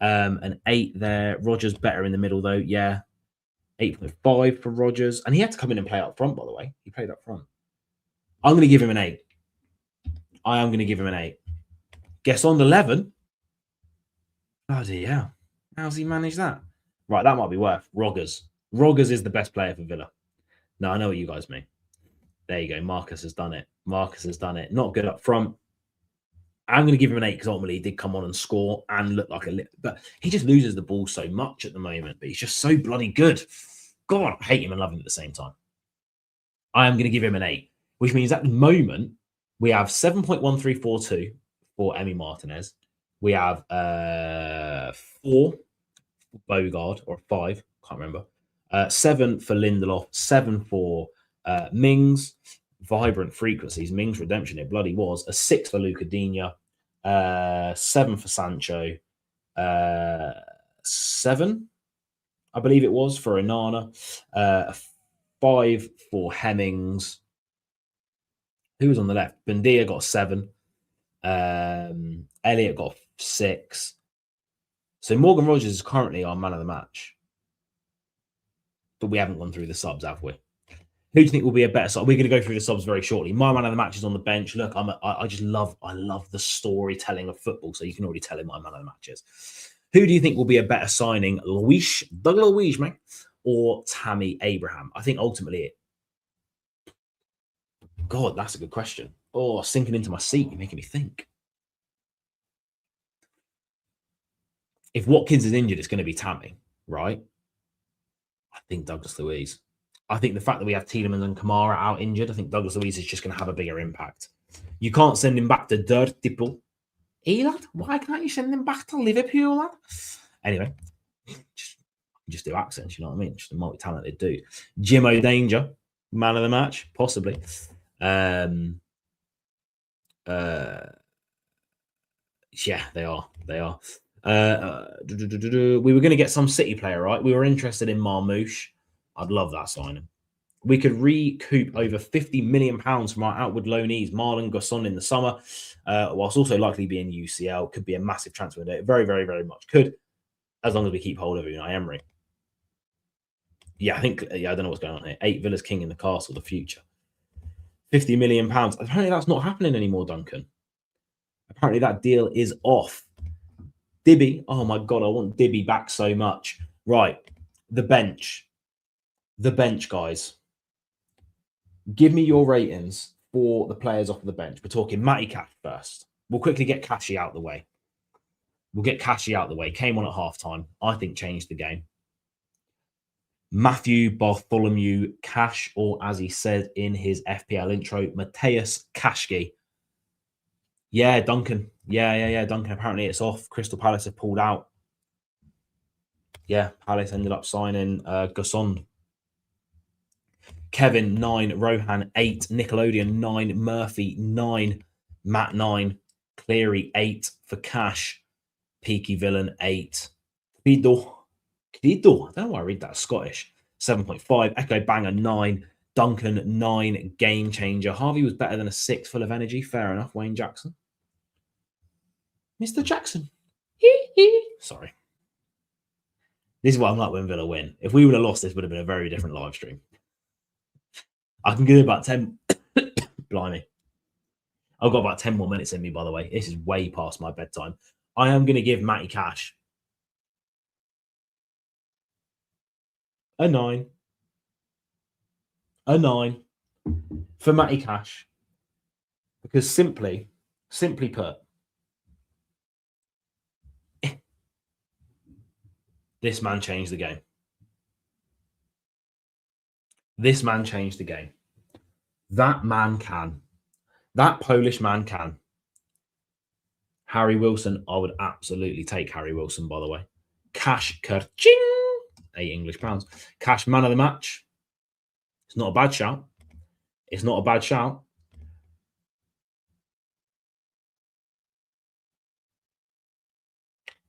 Speaker 1: An 8 there. Rodgers better in the middle, though. Yeah. 8.5 for Rodgers. And he had to come in and play up front, by the way. He played up front. I'm going to give him an 8. I am going to give him an 8. Guess on 11. Bloody hell. How's he managed that? Right, that might be worth. Rodgers. Rodgers is the best player for Villa. No, I know what you guys mean. There you go. Marcus has done it. Marcus has done it. Not good up front. I'm going to give him an 8 because ultimately he did come on and score and look like a... But he just loses the ball so much at the moment. But he's just so bloody good. God, I hate him and love him at the same time. I am going to give him an 8, which means at the moment we have 7.1342 for Emi Martinez. We have 4 for Bogard, or 5, can't remember. 7 for Lindelof, 7 for Mings. Vibrant frequencies. Mings redemption, it bloody was. A 6 for Luca Digne. 7 for Sancho. 7, I believe it was, for Onana. 5 for Hemmings. Who was on the left? Bendia got 7. Elliott got 6. So Morgan Rogers is currently our man of the match. But we haven't gone through the subs, have we? Who do you think will be a better sub? We're going to go through the subs very shortly. My man of the match is on the bench. Look, I love the storytelling of football, so you can already tell him my man of the match is. Who do you think will be a better signing, Douglas Luiz, mate, or Tammy Abraham? I think ultimately God, that's a good question. Oh, sinking into my seat, you're making me think. If Watkins is injured, it's going to be Tammy, right? I think Douglas Luiz. I think the fact that we have Tielemans and Kamara out injured, I think Douglas Luiz is just going to have a bigger impact. You can't send him back to Dirtipple. Hey, lad, why can't you send him back to Liverpool, lad? Anyway, just do accents, you know what I mean? Just a multi-talented dude. Jimmo Danger, man of the match, possibly. Yeah, they are. They are. We were going to get some City player, right? We were interested in Marmouche. I'd love that signing. We could recoup over £50 million from our outward loanees, Marlon Gosson, in the summer, whilst also likely being UCL. Could be a massive transfer window. Very, very, very much could, as long as we keep hold of Unai Emery. Yeah, I don't know what's going on here. 8 Villa's king in the castle, the future. £50 million. Apparently that's not happening anymore, Duncan. Apparently that deal is off. Dibby. Oh my God, I want Dibby back so much. Right. The bench. The bench, guys. Give me your ratings for the players off of the bench. We're talking Matty Cash first. We'll quickly get Cashy out the way. Came on at halftime. I think changed the game. Matthew Bartholomew Cash, or as he said in his FPL intro, Mateus Kashki. Yeah, Duncan. Yeah, Duncan. Apparently it's off. Crystal Palace have pulled out. Yeah, Palace ended up signing Gosson. Kevin, 9. Rohan, 8. Nickelodeon, 9. Murphy, 9. Matt, 9. Cleary, 8. For Cash. Peaky Villain, 8. Crido. I don't know why I read that. Scottish. 7.5. Echo Banger, 9. Duncan, 9. Game Changer. Harvey was better than a 6, full of energy. Fair enough. Wayne Jackson. Mr. Jackson. Sorry. This is what I'm like when Villa win. If we would have lost, this would have been a very different live stream. I can give about 10. Blimey. I've got about 10 more minutes in me, by the way. This is way past my bedtime. I am going to give Matty Cash a 9. A 9 for Matty Cash. Because simply put, this man changed the game. This man changed the game. That man can. That Polish man can. Harry Wilson, I would absolutely take Harry Wilson, by the way. Cash, ka-ching, £8 English. Cash, man of the match. It's not a bad shout. It's not a bad shout.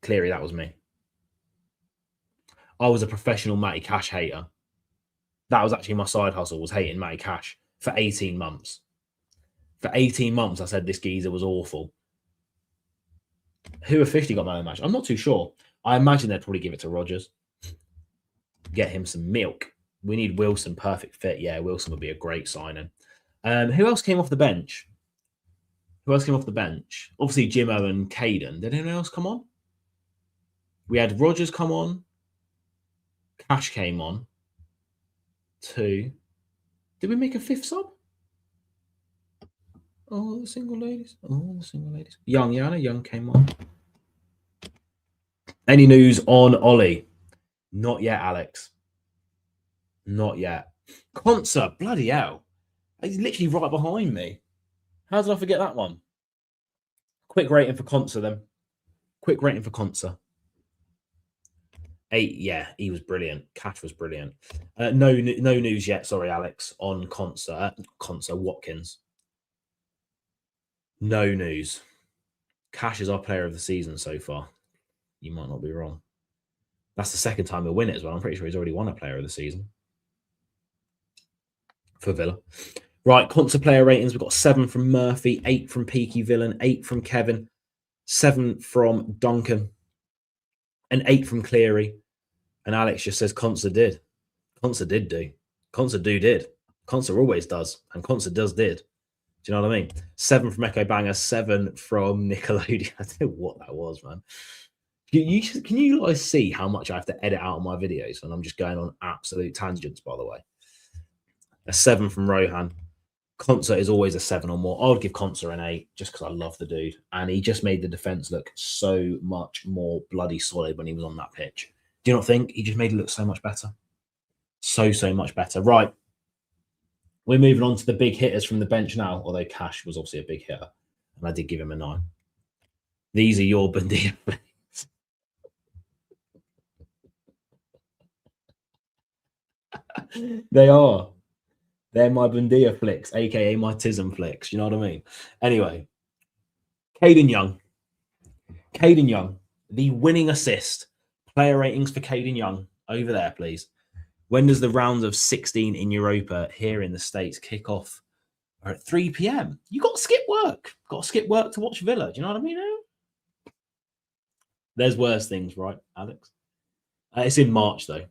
Speaker 1: Clearly, that was me. I was a professional Matty Cash hater. That was actually my side hustle, was hating Matty Cash for 18 months. For 18 months, I said this geezer was awful. Who officially got man of the match? I'm not too sure. I imagine they'd probably give it to Rodgers. Get him some milk. We need Wilson, perfect fit. Yeah, Wilson would be a great signing. Who else came off the bench? Obviously, Jimmo and Caden. Did anyone else come on? We had Rodgers come on. Cash came on. 2. Did we make a 5th sub? Oh, the single ladies. Young, Yana. Young came on. Any news on Ollie? Not yet, Alex. Not yet. Concert, bloody hell. He's literally right behind me. How did I forget that one? Quick rating for Concert then. 8, yeah, he was brilliant. Cash was brilliant. No news yet, sorry, Alex, on Concert Watkins. No news. Cash is our player of the season so far. You might not be wrong. That's the second time he'll win it as well. I'm pretty sure he's already won a player of the season for Villa. Right, Concert player ratings. We've got 7 from Murphy, 8 from Peaky Villain, 8 from Kevin, 7 from Duncan. An 8 from Cleary. And Alex just says Conser did. Conser did do. Conser did. Conser always does. And Conser did. Do you know what I mean? 7 from Echo Banger, 7 from Nickelodeon. I don't know what that was, man. Can you guys see how much I have to edit out of my videos when I'm just going on absolute tangents, by the way? A 7 from Rohan. Conser is always a 7 or more. I would give Conser an 8 just because I love the dude. And he just made the defense look so much more bloody solid when he was on that pitch. Do you not think? He just made it look so much better. So much better. Right. We're moving on to the big hitters from the bench now, although Cash was obviously a big hitter. And I did give him a 9. These are your Bundia flicks. They are. They're my Bundia flicks, a.k.a. my Tism flicks. You know what I mean? Anyway, Caden Young. Caden Young, the winning assist. Player ratings for Caden Young. Over there, please. When does the round of 16 in Europa here in the States kick off? Or at 3 p.m. You got to skip work. Got to skip work to watch Villa. Do you know what I mean? There's worse things, right, Alex? It's in March, though.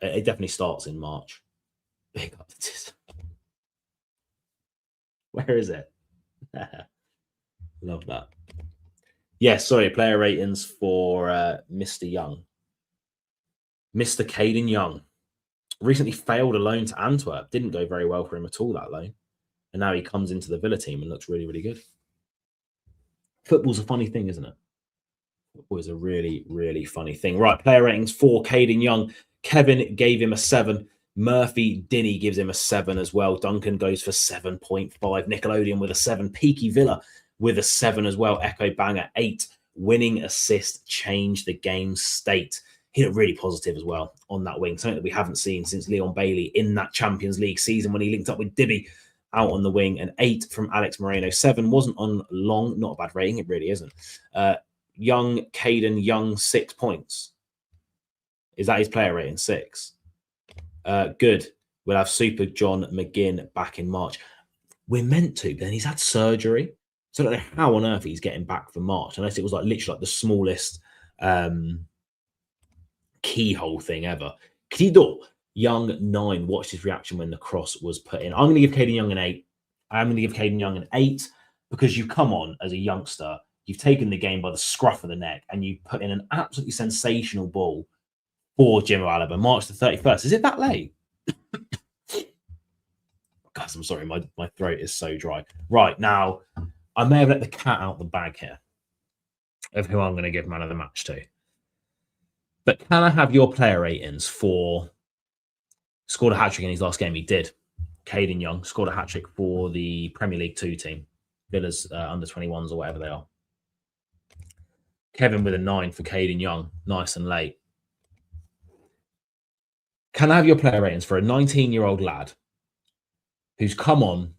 Speaker 1: It definitely starts in March. Big up to Where is it? Love that. Yeah, sorry, player ratings for Mr. Young. Mr. Caden Young. Recently failed a loan to Antwerp. Didn't go very well for him at all, that loan. And now he comes into the Villa team and looks really, really good. Football's a funny thing, isn't it? Football is a really, really funny thing. Right, player ratings for Caden Young. Kevin gave him a 7. Murphy Dinny gives him a 7 as well. Duncan goes for 7.5. Nickelodeon with a 7. Peaky Villa with a 7 as well. Echo Banger 8. Winning assist changed the game's state. He looked really positive as well on that wing. Something that we haven't seen since Leon Bailey in that Champions League season when he linked up with Dibby out on the wing. An 8 from Alex Moreno. 7 wasn't on long. Not a bad rating. It really isn't. Young Caden Young 6 points. Is that his player rating? 6. Good. We'll have Super John McGinn back in March. We're meant to, but then he's had surgery. So I don't know how on earth he's getting back for March, unless it was like literally like the smallest keyhole thing ever. Kido Young 9. Watched his reaction when the cross was put in. I'm going to give Caden Young an 8. I'm going to give Caden Young an 8 because you come on as a youngster. You've taken the game by the scruff of the neck and you put in an absolutely sensational ball for JIMOH-ALOBA, March the 31st. Is it that late? Guys, I'm sorry. My throat is so dry. Right, now, I may have let the cat out the bag here of who I'm going to give man of the match to. But can I have your player ratings for scored a hat-trick in his last game? He did. Caden Young scored a hat-trick for the Premier League 2 team. Villa's under 21s or whatever they are. Kevin with a 9 for Caden Young. Nice and late. Can I have your player ratings for a 19-year-old lad who's come on?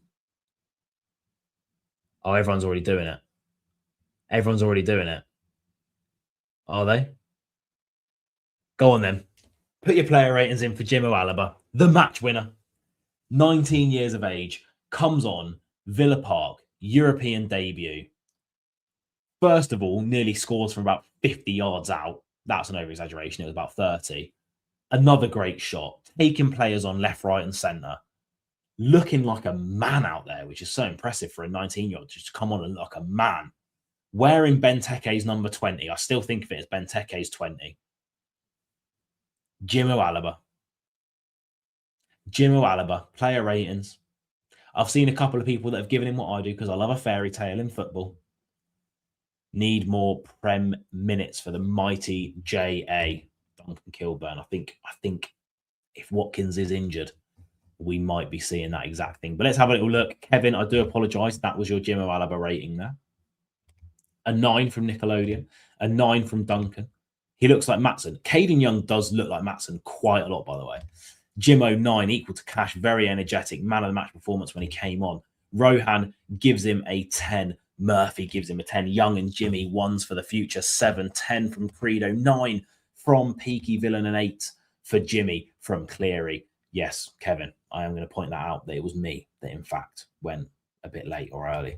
Speaker 1: Oh, everyone's already doing it. Everyone's already doing it. Are they? Go on then. Put your player ratings in for JIMOH-ALOBA, the match winner. 19 years of age, comes on, Villa Park, European debut. First of all, nearly scores from about 50 yards out. That's an over-exaggeration. It was about 30. Another great shot, taking players on left, right, and centre. Looking like a man out there, which is so impressive for a 19-year-old just to come on and look like a man. Wearing Benteke's number 20. I still think of it as Benteke's 20. JIMOH-ALOBA. JIMOH-ALOBA. Player ratings. I've seen a couple of people that have given him what I do because I love a fairy tale in football. Need more Prem minutes for the mighty J.A. Duncan Kilburn. I think if Watkins is injured, we might be seeing that exact thing. But let's have a little look. Kevin, I do apologise. That was your JIMOH-ALOBA rating there. A 9 from Nickelodeon. A 9 from Duncan. He looks like Maatsen. Caden Young does look like Maatsen quite a lot, by the way. Jimmo 9, equal to Cash. Very energetic. Man of the match performance when he came on. Rohan gives him a 10. Murphy gives him a 10. Young and Jimmy, 1s for the future. 7, 10 from Credo. 9 from Peaky Villain and 8 for Jimmy from Cleary. Yes, Kevin, I am going to point that out that it was me that, in fact, went a bit late or early.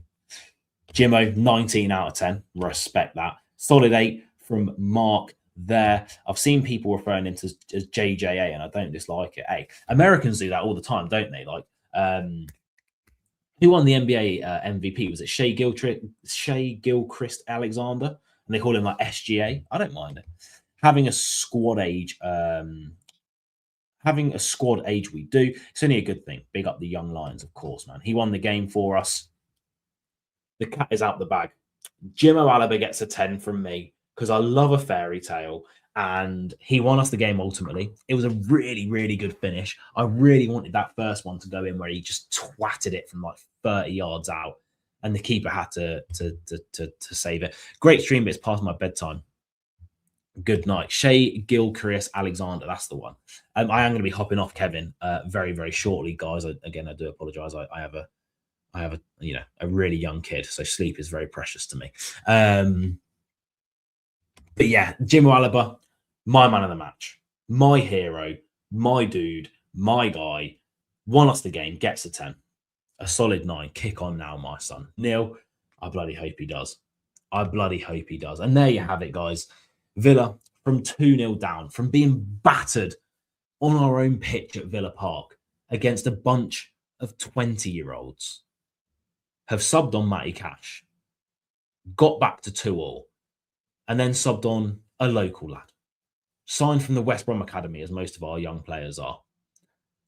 Speaker 1: Jimmo, 19 out of 10. Respect that. Solid 8 from Mark there. I've seen people referring him to as JJA, and I don't dislike it. Hey, Americans do that all the time, don't they? Like, who won the NBA MVP? Was it Shea Gilchrist Alexander? And they call him like SGA. I don't mind it. Having a squad age, we do. It's only a good thing. Big up the young Lions, of course, man. He won the game for us. The cat is out the bag. JIMOH-ALOBA gets a 10 from me because I love a fairy tale, and he won us the game ultimately. It was a really, really good finish. I really wanted that first one to go in where he just twatted it from like 30 yards out, and the keeper had to save it. Great stream, but it's past my bedtime. Good night. Shea Gilchrist Alexander, that's the one. I am going to be hopping off, Kevin, very, very shortly, guys. Again, I do apologize. I have a a really young kid, so sleep is very precious to me. But yeah, JIMOH-ALOBA, my man of the match, my hero, my dude, my guy, won us the game, gets a 10. A solid 9. Kick on now, my son. Neil, I bloody hope he does. I bloody hope he does. And there you have it, guys. Villa from 2-0 down, from being battered on our own pitch at Villa Park against a bunch of 20-year-olds, have subbed on Matty Cash, got back to 2-2, and then subbed on a local lad, signed from the West Brom Academy, as most of our young players are.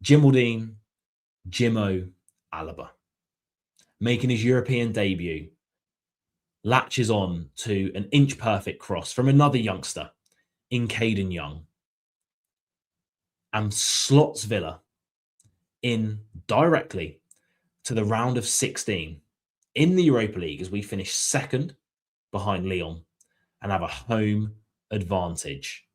Speaker 1: Jimaldine JIMOH-ALOBA, making his European debut, latches on to an inch-perfect cross from another youngster in Caden Young, and slots Villa in directly to the round of 16 in the Europa League as we finish second behind Lyon and have a home advantage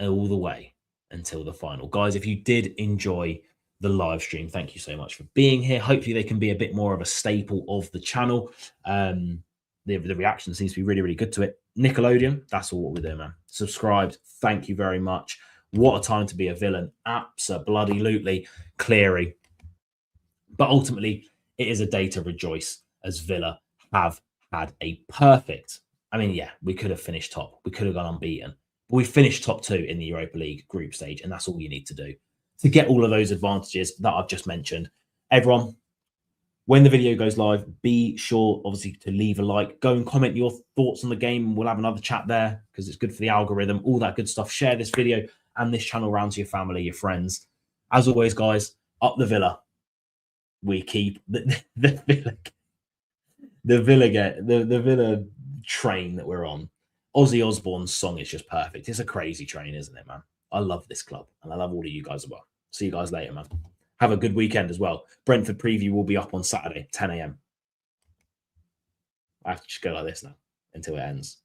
Speaker 1: all the way until the final. Guys, if you did enjoy the live stream, thank you so much for being here. Hopefully they can be a bit more of a staple of the channel. The reaction seems to be really, really good to it. Nickelodeon, that's all what we're doing, man. Subscribed, thank you very much. What a time to be a villain. Absolutely Cleary. But ultimately, it is a day to rejoice as Villa have had a perfect, I mean, yeah, we could have finished top. We could have gone unbeaten. But we finished top 2 in the Europa League group stage, and that's all you need to do to get all of those advantages that I've just mentioned. Everyone, when the video goes live, be sure, obviously, to leave a like. Go and comment your thoughts on the game. We'll have another chat there because it's good for the algorithm, all that good stuff. Share this video and this channel around to your family, your friends. As always, guys, up the Villa. We keep the Villa train that we're on. Ozzy Osbourne's song is just perfect. It's a crazy train, isn't it, man? I love this club, and I love all of you guys as well. See you guys later, man. Have a good weekend as well. Brentford preview will be up on Saturday, 10 a.m. I have to just go like this now until it ends.